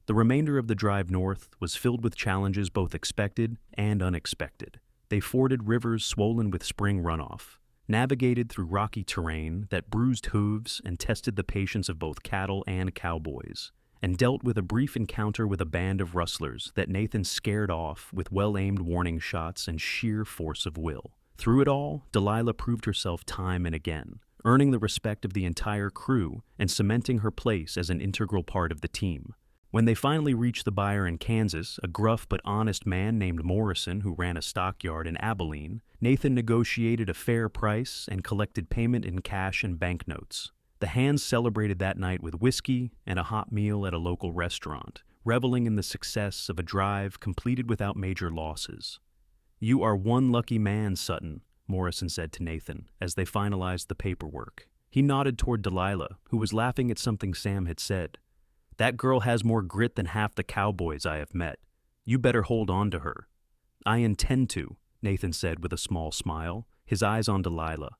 The remainder of the drive north was filled with challenges both expected and unexpected. They forded rivers swollen with spring runoff, navigated through rocky terrain that bruised hooves and tested the patience of both cattle and cowboys, and dealt with a brief encounter with a band of rustlers that Nathan scared off with well-aimed warning shots and sheer force of will. Through it all, Delilah proved herself time and again, earning the respect of the entire crew and cementing her place as an integral part of the team. When they finally reached the buyer in Kansas, a gruff but honest man named Morrison who ran a stockyard in Abilene, Nathan negotiated a fair price and collected payment in cash and banknotes. The hands celebrated that night with whiskey and a hot meal at a local restaurant, reveling in the success of a drive completed without major losses. You are one lucky man, Sutton, Morrison said to Nathan as they finalized the paperwork. He nodded toward Delilah, who was laughing at something Sam had said. That girl has more grit than half the cowboys I have met. You better hold on to her. I intend to, Nathan said with a small smile, his eyes on Delilah.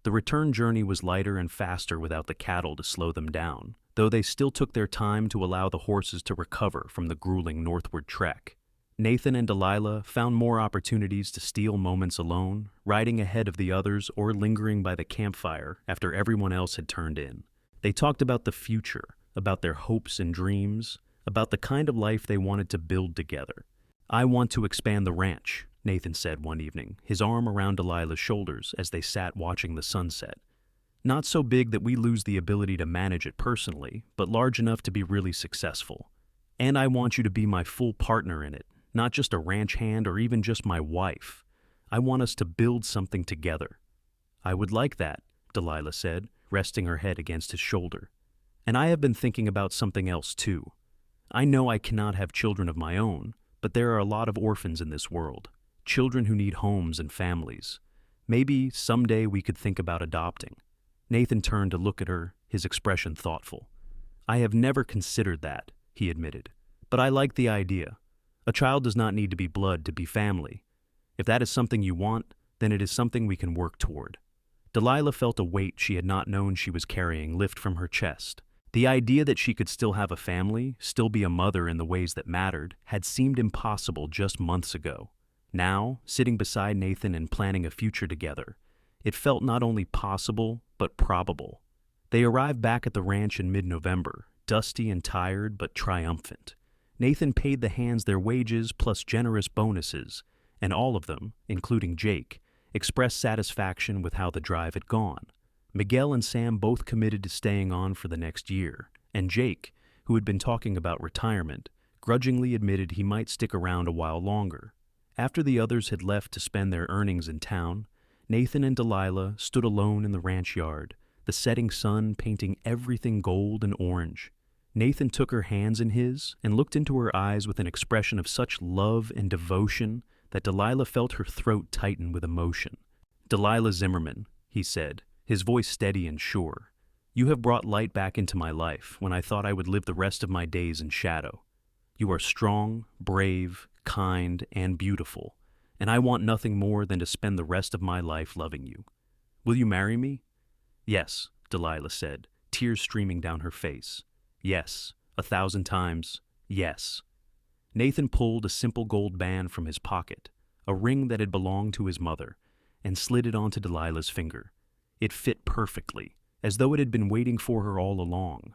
The return journey was lighter and faster without the cattle to slow them down, though they still took their time to allow the horses to recover from the grueling northward trek. Nathan and Delilah found more opportunities to steal moments alone, riding ahead of the others or lingering by the campfire after everyone else had turned in. They talked about the future, about their hopes and dreams, about the kind of life they wanted to build together. I want to expand the ranch, Nathan said one evening, his arm around Delilah's shoulders as they sat watching the sunset. Not so big that we lose the ability to manage it personally, but large enough to be really successful. And I want you to be my full partner in it, not just a ranch hand or even just my wife. I want us to build something together. I would like that, Delilah said, resting her head against his shoulder. And I have been thinking about something else too. I know I cannot have children of my own, but there are a lot of orphans in this world, children who need homes and families. Maybe someday we could think about adopting. Nathan turned to look at her, his expression thoughtful. I have never considered that, he admitted, but I like the idea. A child does not need to be blood to be family. If that is something you want, then it is something we can work toward. Delilah felt a weight she had not known she was carrying lift from her chest. The idea that she could still have a family, still be a mother in the ways that mattered, had seemed impossible just months ago. Now, sitting beside Nathan and planning a future together, it felt not only possible, but probable. They arrived back at the ranch in mid-November, dusty and tired, but triumphant. Nathan paid the hands their wages plus generous bonuses, and all of them, including Jake, expressed satisfaction with how the drive had gone. Miguel and Sam both committed to staying on for the next year, and Jake, who had been talking about retirement, grudgingly admitted he might stick around a while longer. After the others had left to spend their earnings in town, Nathan and Delilah stood alone in the ranch yard, the setting sun painting everything gold and orange. Nathan took her hands in his and looked into her eyes with an expression of such love and devotion that Delilah felt her throat tighten with emotion. "Delilah Zimmerman," he said, his voice steady and sure, "you have brought light back into my life when I thought I would live the rest of my days in shadow. You are strong, brave, kind, and beautiful, and I want nothing more than to spend the rest of my life loving you. Will you marry me?" "Yes," Delilah said, tears streaming down her face. "Yes, 1,000 times, yes." Nathan pulled a simple gold band from his pocket, a ring that had belonged to his mother, and slid it onto Delilah's finger. It fit perfectly, as though it had been waiting for her all along.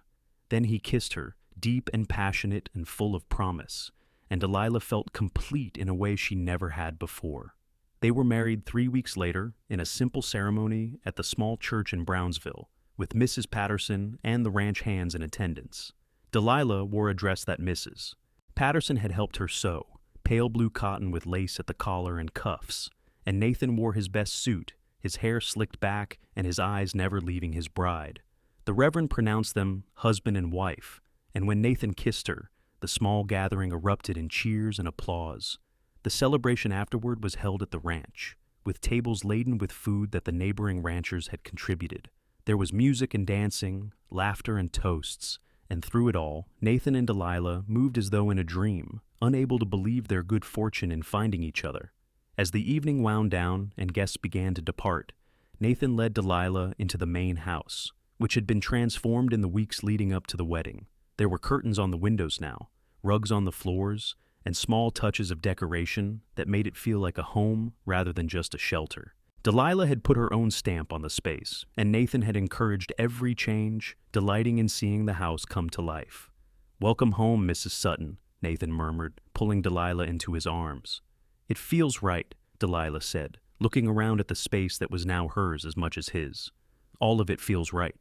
Then he kissed her, deep and passionate and full of promise, and Delilah felt complete in a way she never had before. They were married 3 weeks later in a simple ceremony at the small church in Brownsville, with Mrs. Patterson and the ranch hands in attendance. Delilah wore a dress that Mrs. Patterson had helped her sew, pale blue cotton with lace at the collar and cuffs, and Nathan wore his best suit, his hair slicked back and his eyes never leaving his bride. The Reverend pronounced them husband and wife, and when Nathan kissed her, the small gathering erupted in cheers and applause. The celebration afterward was held at the ranch, with tables laden with food that the neighboring ranchers had contributed. There was music and dancing, laughter and toasts, and through it all, Nathan and Delilah moved as though in a dream, unable to believe their good fortune in finding each other. As the evening wound down and guests began to depart, Nathan led Delilah into the main house, which had been transformed in the weeks leading up to the wedding. There were curtains on the windows now, rugs on the floors, and small touches of decoration that made it feel like a home rather than just a shelter. Delilah had put her own stamp on the space, and Nathan had encouraged every change, delighting in seeing the house come to life. "Welcome home, Mrs. Sutton," Nathan murmured, pulling Delilah into his arms. "It feels right," Delilah said, looking around at the space that was now hers as much as his. "All of it feels right."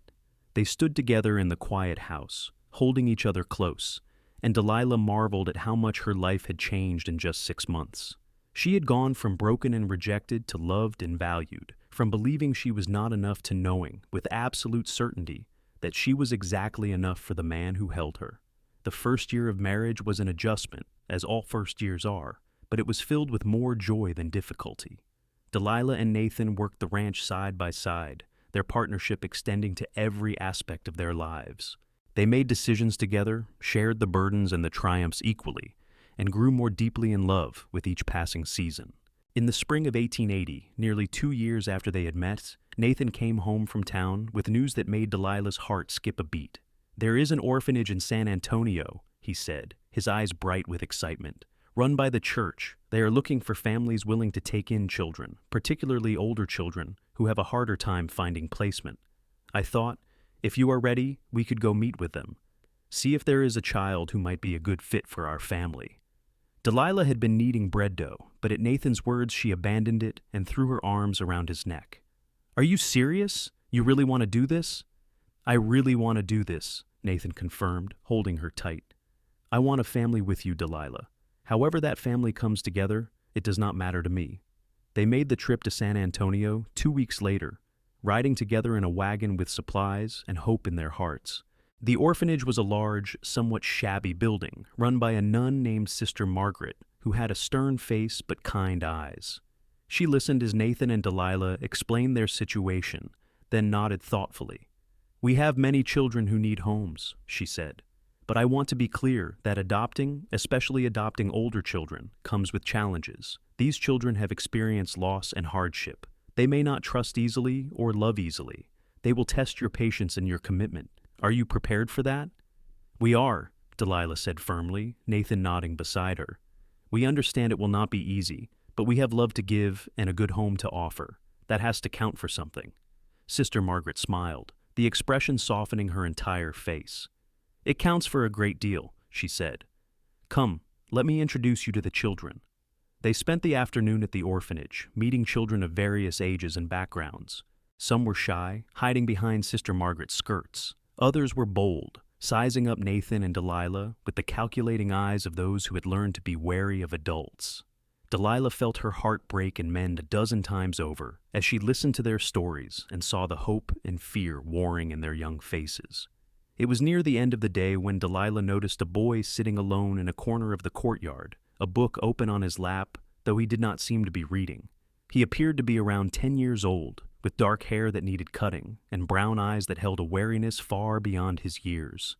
They stood together in the quiet house, holding each other close, and Delilah marveled at how much her life had changed in just 6 months. She had gone from broken and rejected to loved and valued, from believing she was not enough to knowing, with absolute certainty, that she was exactly enough for the man who held her. The first year of marriage was an adjustment, as all first years are, but it was filled with more joy than difficulty. Delilah and Nathan worked the ranch side by side, their partnership extending to every aspect of their lives. They made decisions together, shared the burdens and the triumphs equally, and grew more deeply in love with each passing season. In the spring of 1880, nearly 2 years after they had met, Nathan came home from town with news that made Delilah's heart skip a beat. "There is an orphanage in San Antonio," he said, his eyes bright with excitement. "Run by the church. They are looking for families willing to take in children, particularly older children, who have a harder time finding placement. I thought, if you are ready, we could go meet with them. See if there is a child who might be a good fit for our family." Delilah had been kneading bread dough, but at Nathan's words she abandoned it and threw her arms around his neck. "Are you serious? You really want to do this?" "I really want to do this," Nathan confirmed, holding her tight. "I want a family with you, Delilah. However that family comes together, it does not matter to me." They made the trip to San Antonio 2 weeks later, riding together in a wagon with supplies and hope in their hearts. The orphanage was a large, somewhat shabby building run by a nun named Sister Margaret, who had a stern face but kind eyes. She listened as Nathan and Delilah explained their situation, then nodded thoughtfully. "We have many children who need homes," she said. "But I want to be clear that adopting, especially adopting older children, comes with challenges. These children have experienced loss and hardship. They may not trust easily or love easily. They will test your patience and your commitment. Are you prepared for that?" "We are," Delilah said firmly, Nathan nodding beside her. "We understand it will not be easy, but we have love to give and a good home to offer. That has to count for something." Sister Margaret smiled, the expression softening her entire face. "It counts for a great deal," she said. "Come, let me introduce you to the children." They spent the afternoon at the orphanage, meeting children of various ages and backgrounds. Some were shy, hiding behind Sister Margaret's skirts. Others were bold, sizing up Nathan and Delilah with the calculating eyes of those who had learned to be wary of adults. Delilah felt her heart break and mend a dozen times over as she listened to their stories and saw the hope and fear warring in their young faces. It was near the end of the day when Delilah noticed a boy sitting alone in a corner of the courtyard, a book open on his lap, though he did not seem to be reading. He appeared to be around 10 years old, with dark hair that needed cutting and brown eyes that held a wariness far beyond his years.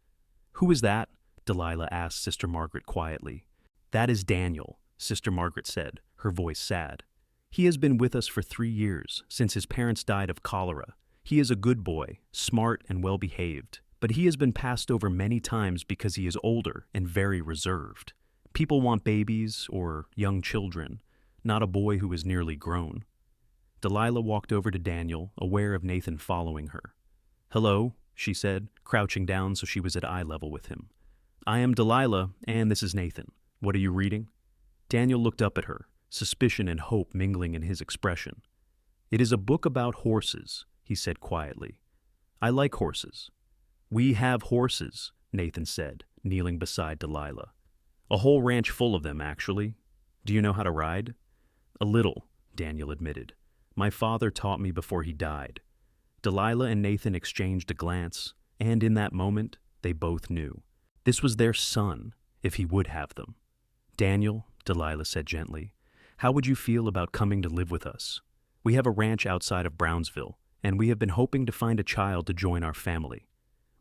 "Who is that?" Delilah asked Sister Margaret quietly. "That is Daniel," Sister Margaret said, her voice sad. "He has been with us for 3 years, since his parents died of cholera. He is a good boy, smart and well-behaved, but he has been passed over many times because he is older and very reserved. People want babies or young children, not a boy who is nearly grown." Delilah walked over to Daniel, aware of Nathan following her. "Hello," she said, crouching down so she was at eye level with him. "I am Delilah, and this is Nathan. What are you reading?" Daniel looked up at her, suspicion and hope mingling in his expression. "It is a book about horses," he said quietly. "I like horses." "We have horses," Nathan said, kneeling beside Delilah. "A whole ranch full of them, actually. Do you know how to ride?" "A little," Daniel admitted. "My father taught me before he died." Delilah and Nathan exchanged a glance, and in that moment, they both knew. This was their son, if he would have them. "Daniel," Delilah said gently, "how would you feel about coming to live with us? We have a ranch outside of Brownsville, and we have been hoping to find a child to join our family.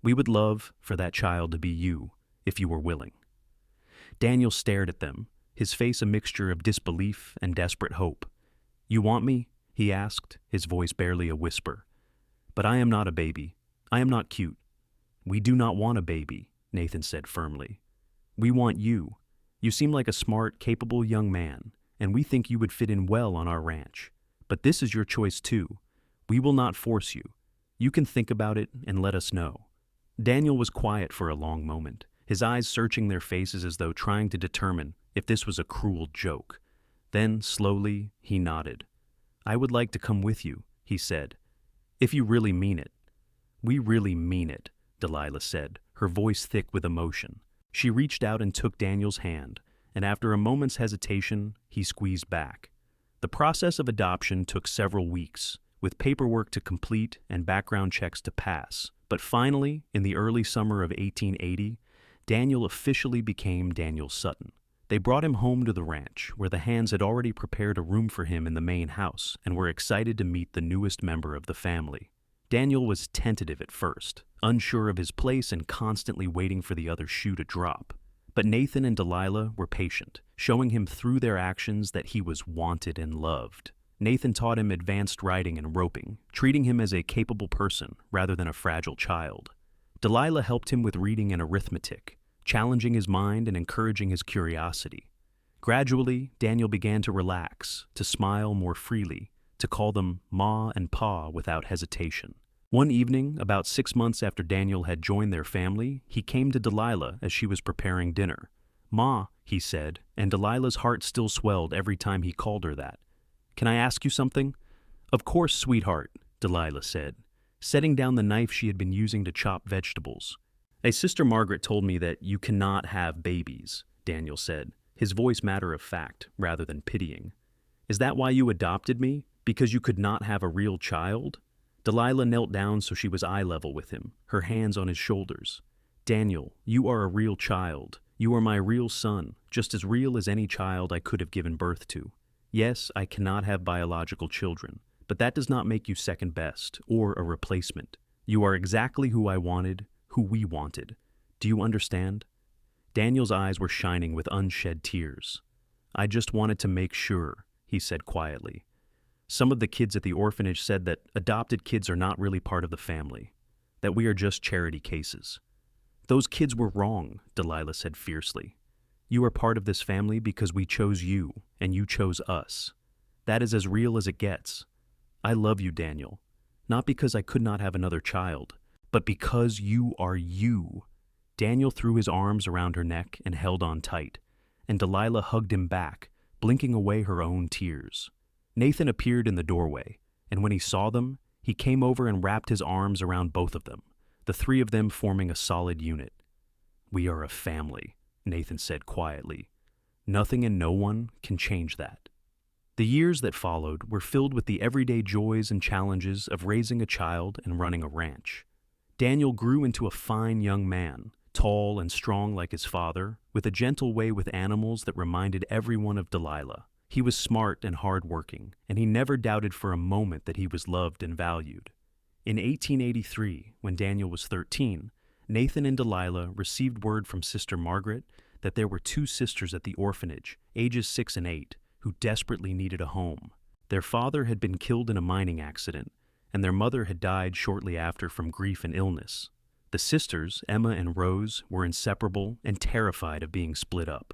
We would love for that child to be you, if you were willing." Daniel stared at them, his face a mixture of disbelief and desperate hope. "You want me?" he asked, his voice barely a whisper. "But I am not a baby. I am not cute." "We do not want a baby," Nathan said firmly. "We want you. You seem like a smart, capable young man, and we think you would fit in well on our ranch. But this is your choice too. We will not force you. You can think about it and let us know." Daniel was quiet for a long moment, his eyes searching their faces as though trying to determine if this was a cruel joke. Then, slowly, he nodded. "I would like to come with you," he said. "If you really mean it." "We really mean it," Delilah said, her voice thick with emotion. She reached out and took Daniel's hand, and after a moment's hesitation, he squeezed back. The process of adoption took several weeks, with paperwork to complete and background checks to pass. But finally, in the early summer of 1880, Daniel officially became Daniel Sutton. They brought him home to the ranch, where the hands had already prepared a room for him in the main house and were excited to meet the newest member of the family. Daniel was tentative at first, unsure of his place and constantly waiting for the other shoe to drop. But Nathan and Delilah were patient, showing him through their actions that he was wanted and loved. Nathan taught him advanced riding and roping, treating him as a capable person rather than a fragile child. Delilah helped him with reading and arithmetic, challenging his mind and encouraging his curiosity. Gradually, Daniel began to relax, to smile more freely, to call them Ma and Pa without hesitation. One evening, about 6 months after Daniel had joined their family, he came to Delilah as she was preparing dinner. "Ma," he said, and Delilah's heart still swelled every time he called her that. "Can I ask you something?" "Of course, sweetheart," Delilah said, setting down the knife she had been using to chop vegetables. "A Sister Margaret told me that you cannot have babies," Daniel said, his voice matter of fact rather than pitying. "Is that why you adopted me? Because you could not have a real child?" Delilah knelt down so she was eye level with him, her hands on his shoulders. "Daniel, you are a real child. You are my real son, just as real as any child I could have given birth to. Yes, I cannot have biological children, but that does not make you second best or a replacement. You are exactly who I wanted, who we wanted. Do you understand?" Daniel's eyes were shining with unshed tears. "I just wanted to make sure," he said quietly. "Some of the kids at the orphanage said that adopted kids are not really part of the family, that we are just charity cases." "Those kids were wrong," Delilah said fiercely. "You are part of this family because we chose you, and you chose us. That is as real as it gets. I love you, Daniel, not because I could not have another child, but because you are you." Daniel threw his arms around her neck and held on tight, and Delilah hugged him back, blinking away her own tears. Nathan appeared in the doorway, and when he saw them, he came over and wrapped his arms around both of them, the three of them forming a solid unit. "We are a family," Nathan said quietly. "Nothing and no one can change that." The years that followed were filled with the everyday joys and challenges of raising a child and running a ranch. Daniel grew into a fine young man, tall and strong like his father, with a gentle way with animals that reminded everyone of Delilah. He was smart and hard-working, and he never doubted for a moment that he was loved and valued. In 1883, when Daniel was 13, Nathan and Delilah received word from Sister Margaret that there were two sisters at the orphanage, ages 6 and 8, who desperately needed a home. Their father had been killed in a mining accident, and their mother had died shortly after from grief and illness. The sisters, Emma and Rose, were inseparable and terrified of being split up.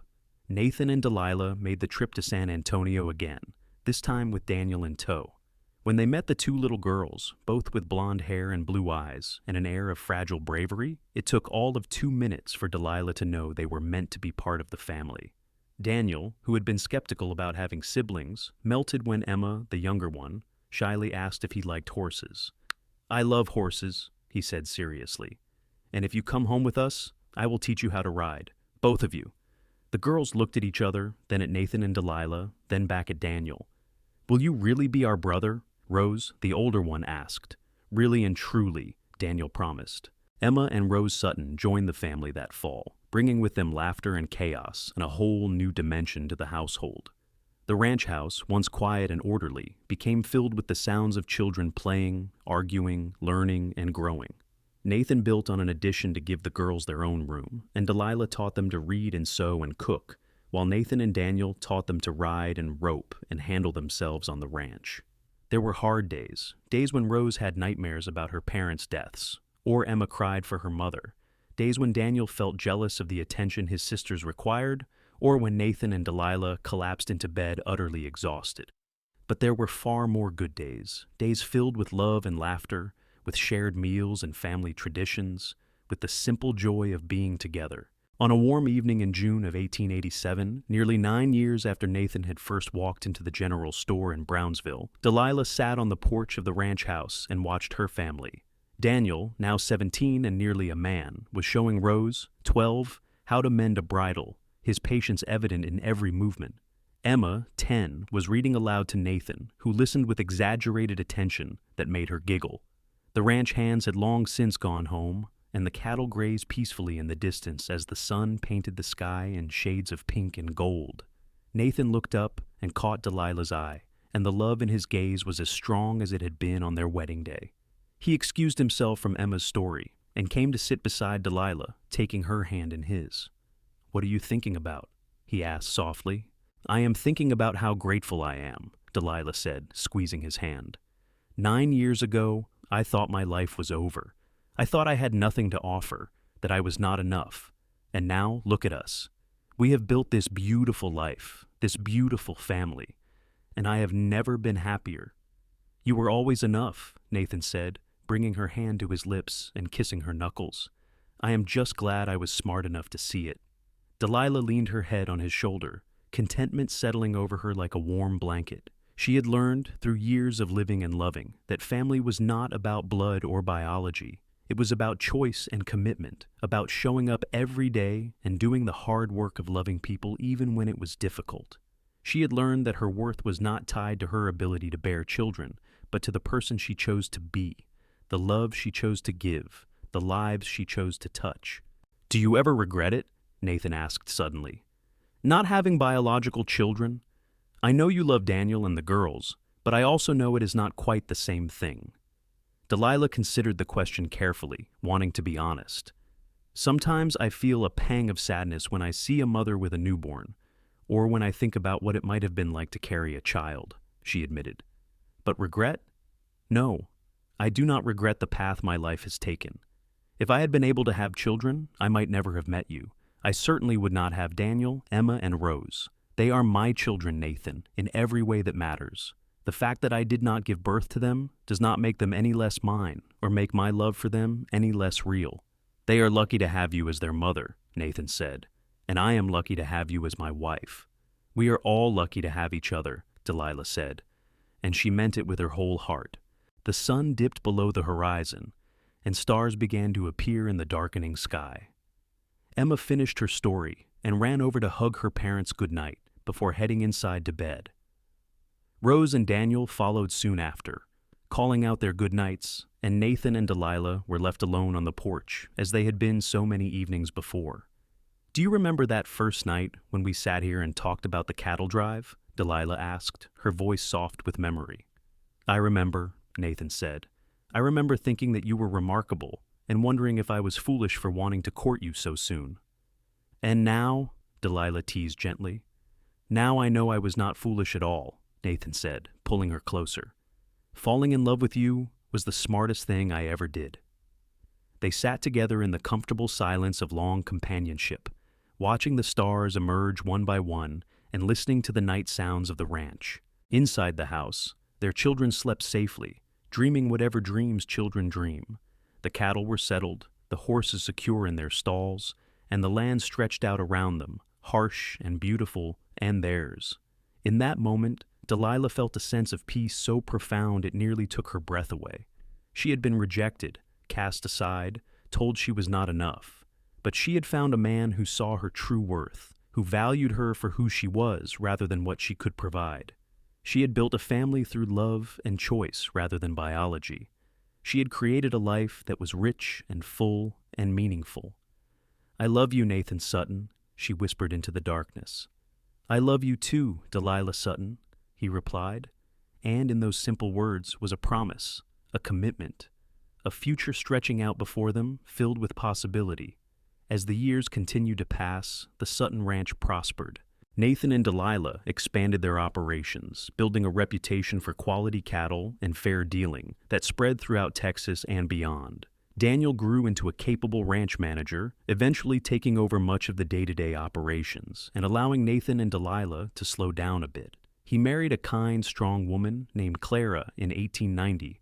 Nathan and Delilah made the trip to San Antonio again, this time with Daniel in tow. When they met the two little girls, both with blonde hair and blue eyes and an air of fragile bravery, it took all of 2 minutes for Delilah to know they were meant to be part of the family. Daniel, who had been skeptical about having siblings, melted when Emma, the younger one, shyly asked if he liked horses. "I love horses," he said seriously. "And if you come home with us, I will teach you how to ride, both of you." The girls looked at each other, then at Nathan and Delilah, then back at Daniel. "Will you really be our brother?" Rose, the older one, asked. "Really and truly," Daniel promised. Emma and Rose Sutton joined the family that fall, bringing with them laughter and chaos and a whole new dimension to the household. The ranch house, once quiet and orderly, became filled with the sounds of children playing, arguing, learning, and growing. Nathan built on an addition to give the girls their own room, and Delilah taught them to read and sew and cook, while Nathan and Daniel taught them to ride and rope and handle themselves on the ranch. There were hard days, days when Rose had nightmares about her parents' deaths, or Emma cried for her mother, days when Daniel felt jealous of the attention his sisters required, or when Nathan and Delilah collapsed into bed utterly exhausted. But there were far more good days, days filled with love and laughter, with shared meals and family traditions, with the simple joy of being together. On a warm evening in June of 1887, nearly 9 years after Nathan had first walked into the general store in Brownsville, Delilah sat on the porch of the ranch house and watched her family. Daniel, now 17 and nearly a man, was showing Rose, 12, how to mend a bridle, his patience evident in every movement. Emma, 10, was reading aloud to Nathan, who listened with exaggerated attention that made her giggle. The ranch hands had long since gone home, and the cattle grazed peacefully in the distance as the sun painted the sky in shades of pink and gold. Nathan looked up and caught Delilah's eye, and the love in his gaze was as strong as it had been on their wedding day. He excused himself from Emma's story and came to sit beside Delilah, taking her hand in his. "What are you thinking about?" he asked softly. "I am thinking about how grateful I am," Delilah said, squeezing his hand. 9 years ago, I thought my life was over. I thought I had nothing to offer, that I was not enough. And now, look at us. We have built this beautiful life, this beautiful family, and I have never been happier." "You were always enough," Nathan said, bringing her hand to his lips and kissing her knuckles. "I am just glad I was smart enough to see it." Delilah leaned her head on his shoulder, contentment settling over her like a warm blanket. She had learned, through years of living and loving, that family was not about blood or biology. It was about choice and commitment, about showing up every day and doing the hard work of loving people even when it was difficult. She had learned that her worth was not tied to her ability to bear children, but to the person she chose to be, the love she chose to give, the lives she chose to touch. "Do you ever regret it?" Nathan asked suddenly. "Not having biological children? I know you love Daniel and the girls, but I also know it is not quite the same thing." Delilah considered the question carefully, wanting to be honest. "Sometimes I feel a pang of sadness when I see a mother with a newborn, or when I think about what it might have been like to carry a child," she admitted. "But regret? No, I do not regret the path my life has taken. If I had been able to have children, I might never have met you. I certainly would not have Daniel, Emma, and Rose. They are my children, Nathan, in every way that matters. The fact that I did not give birth to them does not make them any less mine, or make my love for them any less real." "They are lucky to have you as their mother," Nathan said, "and I am lucky to have you as my wife." "We are all lucky to have each other," Delilah said, and she meant it with her whole heart. The sun dipped below the horizon, and stars began to appear in the darkening sky. Emma finished her story and ran over to hug her parents goodnight before heading inside to bed. Rose and Daniel followed soon after, calling out their good nights, and Nathan and Delilah were left alone on the porch as they had been so many evenings before. "Do you remember that first night when we sat here and talked about the cattle drive?" Delilah asked, her voice soft with memory. I remember, Nathan said. I remember thinking that you were remarkable and wondering if I was foolish for wanting to court you so soon. And now, Delilah teased gently. Now I know I was not foolish at all, Nathan said, pulling her closer. Falling in love with you was the smartest thing I ever did. They sat together in the comfortable silence of long companionship, watching the stars emerge one by one and listening to the night sounds of the ranch. Inside the house, their children slept safely, dreaming whatever dreams children dream. The cattle were settled, the horses secure in their stalls, and the land stretched out around them, harsh and beautiful and theirs. In that moment, Delilah felt a sense of peace so profound it nearly took her breath away. She had been rejected, cast aside, told she was not enough. But she had found a man who saw her true worth, who valued her for who she was rather than what she could provide. She had built a family through love and choice rather than biology. She had created a life that was rich and full and meaningful. I love you, Nathan Sutton, she whispered into the darkness. I love you too, Delilah Sutton, he replied. And in those simple words was a promise, a commitment, a future stretching out before them, filled with possibility. As the years continued to pass, the Sutton Ranch prospered. Nathan and Delilah expanded their operations, building a reputation for quality cattle and fair dealing that spread throughout Texas and beyond. Daniel grew into a capable ranch manager, eventually taking over much of the day-to-day operations and allowing Nathan and Delilah to slow down a bit. He married a kind, strong woman named Clara in 1890,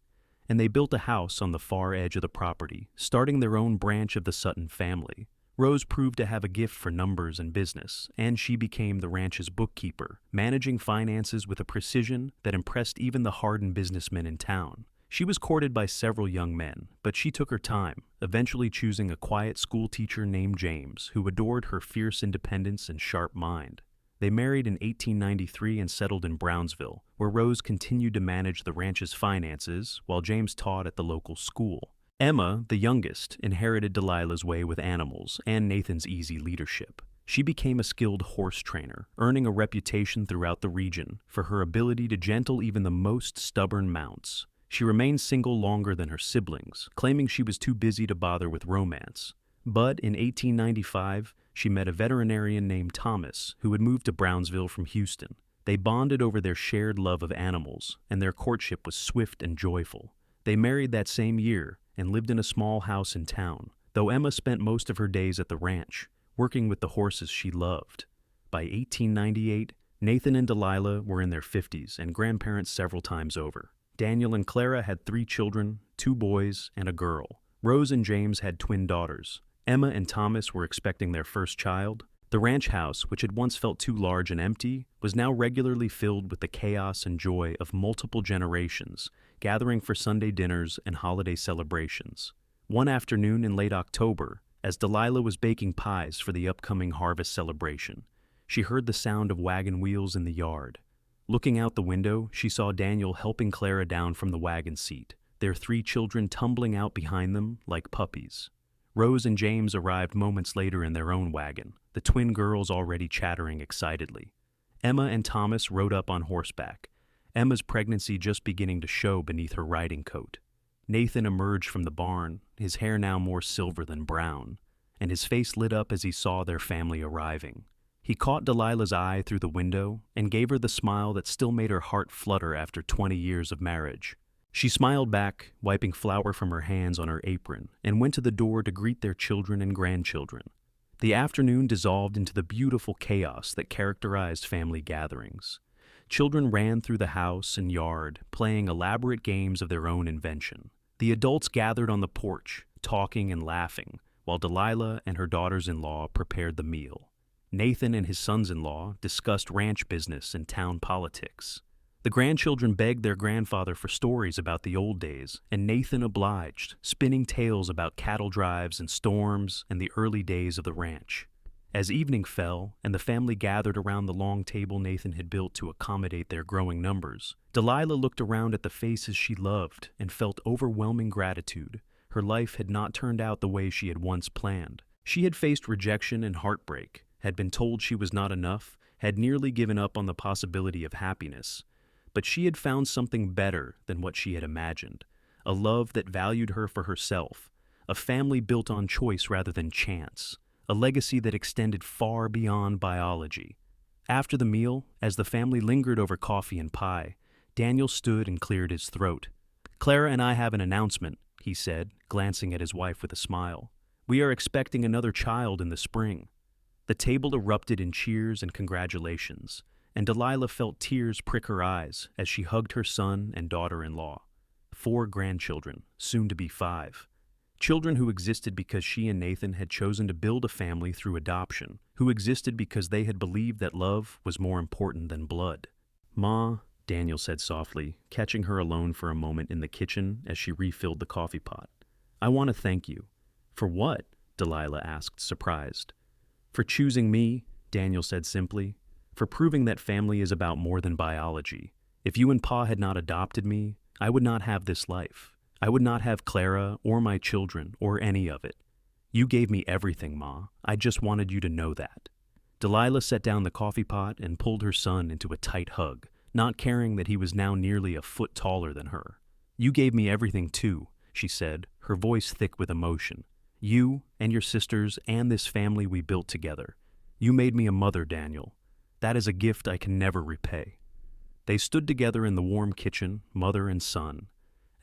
and they built a house on the far edge of the property, starting their own branch of the Sutton family. Rose proved to have a gift for numbers and business, and she became the ranch's bookkeeper, managing finances with a precision that impressed even the hardened businessmen in town. She was courted by several young men, but she took her time, eventually choosing a quiet school teacher named James, who adored her fierce independence and sharp mind. They married in 1893 and settled in Brownsville, where Rose continued to manage the ranch's finances while James taught at the local school. Emma, the youngest, inherited Delilah's way with animals and Nathan's easy leadership. She became a skilled horse trainer, earning a reputation throughout the region for her ability to gentle even the most stubborn mounts. She remained single longer than her siblings, claiming she was too busy to bother with romance. But in 1895, she met a veterinarian named Thomas who had moved to Brownsville from Houston. They bonded over their shared love of animals, and their courtship was swift and joyful. They married that same year and lived in a small house in town, though Emma spent most of her days at the ranch, working with the horses she loved. By 1898, Nathan and Delilah were in their 50s and grandparents several times over. Daniel and Clara had 3 children, 2 boys and a girl. Rose and James had twin daughters. Emma and Thomas were expecting their first child. The ranch house, which had once felt too large and empty, was now regularly filled with the chaos and joy of multiple generations, gathering for Sunday dinners and holiday celebrations. One afternoon in late October, as Delilah was baking pies for the upcoming harvest celebration, she heard the sound of wagon wheels in the yard. Looking out the window, she saw Daniel helping Clara down from the wagon seat, their 3 children tumbling out behind them like puppies. Rose and James arrived moments later in their own wagon, the twin girls already chattering excitedly. Emma and Thomas rode up on horseback, Emma's pregnancy just beginning to show beneath her riding coat. Nathan emerged from the barn, his hair now more silver than brown, and his face lit up as he saw their family arriving. He caught Delilah's eye through the window and gave her the smile that still made her heart flutter after 20 years of marriage. She smiled back, wiping flour from her hands on her apron, and went to the door to greet their children and grandchildren. The afternoon dissolved into the beautiful chaos that characterized family gatherings. Children ran through the house and yard, playing elaborate games of their own invention. The adults gathered on the porch, talking and laughing, while Delilah and her daughters-in-law prepared the meal. Nathan and his sons-in-law discussed ranch business and town politics. The grandchildren begged their grandfather for stories about the old days, and Nathan obliged, spinning tales about cattle drives and storms and the early days of the ranch. As evening fell, and the family gathered around the long table Nathan had built to accommodate their growing numbers, Delilah looked around at the faces she loved and felt overwhelming gratitude. Her life had not turned out the way she had once planned. She had faced rejection and heartbreak, had been told she was not enough, had nearly given up on the possibility of happiness. But she had found something better than what she had imagined, a love that valued her for herself, a family built on choice rather than chance, a legacy that extended far beyond biology. After the meal, as the family lingered over coffee and pie, Daniel stood and cleared his throat. "Clara and I have an announcement," he said, glancing at his wife with a smile. "We are expecting another child in the spring." The table erupted in cheers and congratulations, and Delilah felt tears prick her eyes as she hugged her son and daughter-in-law. 4 grandchildren, soon to be 5. Children who existed because she and Nathan had chosen to build a family through adoption, who existed because they had believed that love was more important than blood. "Ma," Daniel said softly, catching her alone for a moment in the kitchen as she refilled the coffee pot. "I want to thank you." "For what?" Delilah asked, surprised. "For choosing me," Daniel said simply. "For proving that family is about more than biology. If you and Pa had not adopted me, I would not have this life. I would not have Clara or my children or any of it. You gave me everything, Ma. I just wanted you to know that." Delilah set down the coffee pot and pulled her son into a tight hug, not caring that he was now nearly a foot taller than her. "You gave me everything too," she said, her voice thick with emotion. "You and your sisters and this family we built together. You made me a mother, Daniel. That is a gift I can never repay." They stood together in the warm kitchen, mother and son,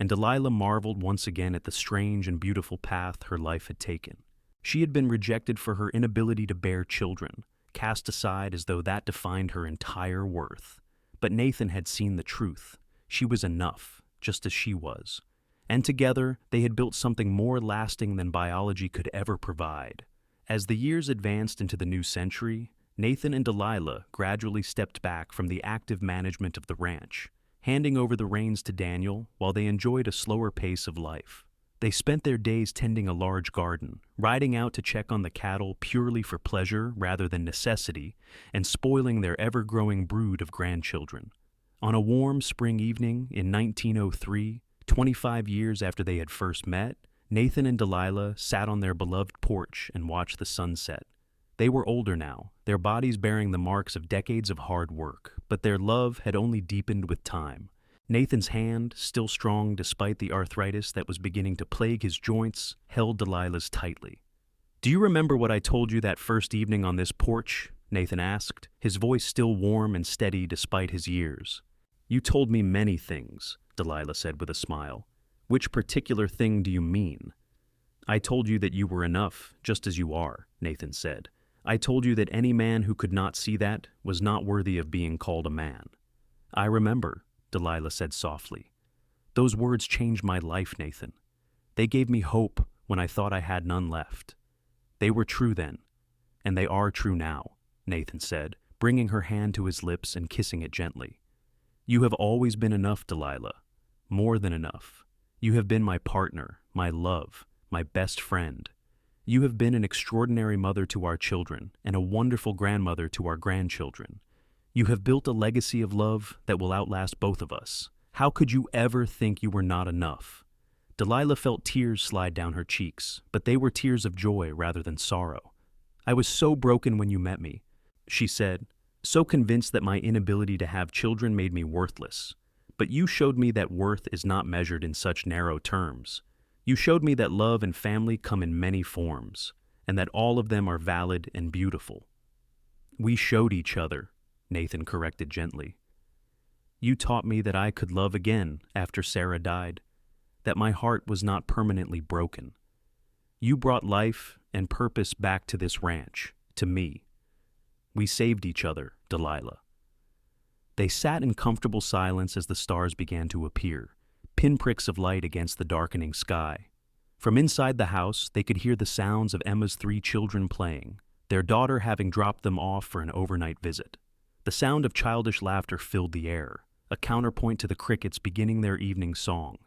and Delilah marveled once again at the strange and beautiful path her life had taken. She had been rejected for her inability to bear children, cast aside as though that defined her entire worth. But Nathan had seen the truth. She was enough, just as she was. And together, they had built something more lasting than biology could ever provide. As the years advanced into the new century, Nathan and Delilah gradually stepped back from the active management of the ranch, handing over the reins to Daniel while they enjoyed a slower pace of life. They spent their days tending a large garden, riding out to check on the cattle purely for pleasure rather than necessity, and spoiling their ever-growing brood of grandchildren. On a warm spring evening in 1903, 25 years after they had first met, Nathan and Delilah sat on their beloved porch and watched the sunset. They were older now, their bodies bearing the marks of decades of hard work, but their love had only deepened with time. Nathan's hand, still strong despite the arthritis that was beginning to plague his joints, held Delilah's tightly. "Do you remember what I told you that first evening on this porch?" Nathan asked, his voice still warm and steady despite his years. "You told me many things," Delilah said with a smile. "Which particular thing do you mean?" "I told you that you were enough, just as you are," Nathan said. "I told you that any man who could not see that was not worthy of being called a man." "I remember," Delilah said softly. "Those words changed my life, Nathan. They gave me hope when I thought I had none left. They were true then, and they are true now," Nathan said, bringing her hand to his lips and kissing it gently. "You have always been enough, Delilah. More than enough. You have been my partner, my love, my best friend. You have been an extraordinary mother to our children and a wonderful grandmother to our grandchildren. You have built a legacy of love that will outlast both of us. How could you ever think you were not enough?" Delilah felt tears slide down her cheeks, but they were tears of joy rather than sorrow. "I was so broken when you met me," she said, "so convinced that my inability to have children made me worthless. But you showed me that worth is not measured in such narrow terms. You showed me that love and family come in many forms, and that all of them are valid and beautiful." "We showed each other," Nathan corrected gently. "You taught me that I could love again after Sarah died, that my heart was not permanently broken. You brought life and purpose back to this ranch, to me. We saved each other, Delilah." They sat in comfortable silence as the stars began to appear, pinpricks of light against the darkening sky. From inside the house, they could hear the sounds of Emma's 3 children playing, their daughter having dropped them off for an overnight visit. The sound of childish laughter filled the air, a counterpoint to the crickets beginning their evening song.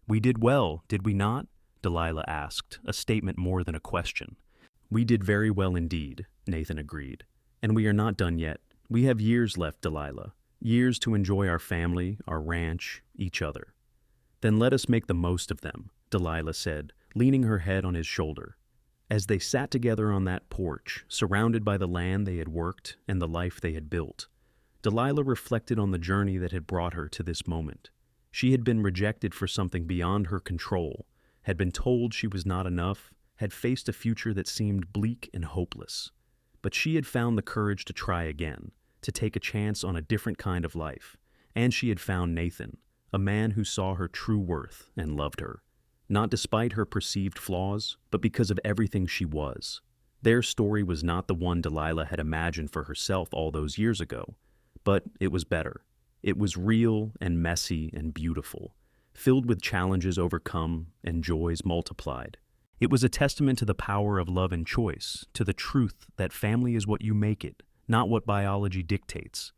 "We did well, did we not?" Delilah asked, a statement more than a question. "We did very well indeed," Nathan agreed. "And we are not done yet. We have years left, Delilah. Years to enjoy our family, our ranch, each other." "Then let us make the most of them," Delilah said, leaning her head on his shoulder. As they sat together on that porch, surrounded by the land they had worked and the life they had built, Delilah reflected on the journey that had brought her to this moment. She had been rejected for something beyond her control, had been told she was not enough, had faced a future that seemed bleak and hopeless. But she had found the courage to try again, to take a chance on a different kind of life, and she had found Nathan, a man who saw her true worth and loved her. Not despite her perceived flaws, but because of everything she was. Their story was not the one Delilah had imagined for herself all those years ago, but it was better. It was real and messy and beautiful, filled with challenges overcome and joys multiplied. It was a testament to the power of love and choice, to the truth that family is what you make it, not what biology dictates.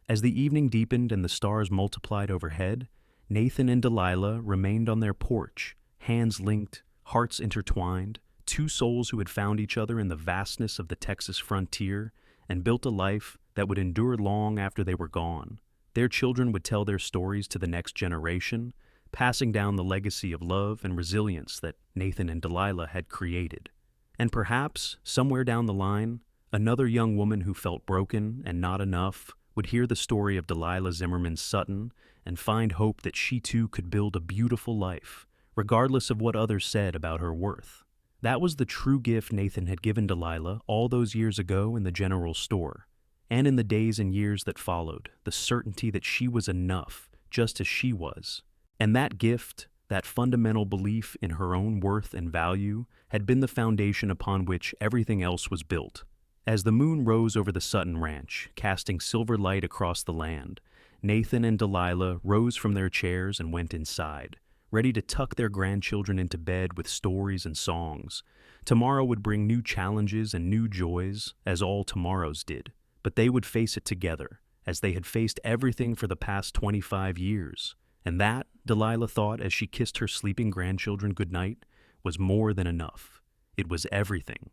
As the evening deepened and the stars multiplied overhead, Nathan and Delilah remained on their porch, hands linked, hearts intertwined, two souls who had found each other in the vastness of the Texas frontier and built a life that would endure long after they were gone. Their children would tell their stories to the next generation, passing down the legacy of love and resilience that Nathan and Delilah had created. And perhaps, somewhere down the line, another young woman who felt broken and not enough would hear the story of Delilah Zimmerman's Sutton and find hope that she too could build a beautiful life, regardless of what others said about her worth. That was the true gift Nathan had given Delilah all those years ago in the general store, and in the days and years that followed, the certainty that she was enough, just as she was. And that gift, that fundamental belief in her own worth and value, had been the foundation upon which everything else was built. As the moon rose over the Sutton Ranch, casting silver light across the land, Nathan and Delilah rose from their chairs and went inside, ready to tuck their grandchildren into bed with stories and songs. Tomorrow would bring new challenges and new joys, as all tomorrows did, but they would face it together, as they had faced everything for the past 25 years. And that, Delilah thought as she kissed her sleeping grandchildren goodnight, was more than enough. It was everything.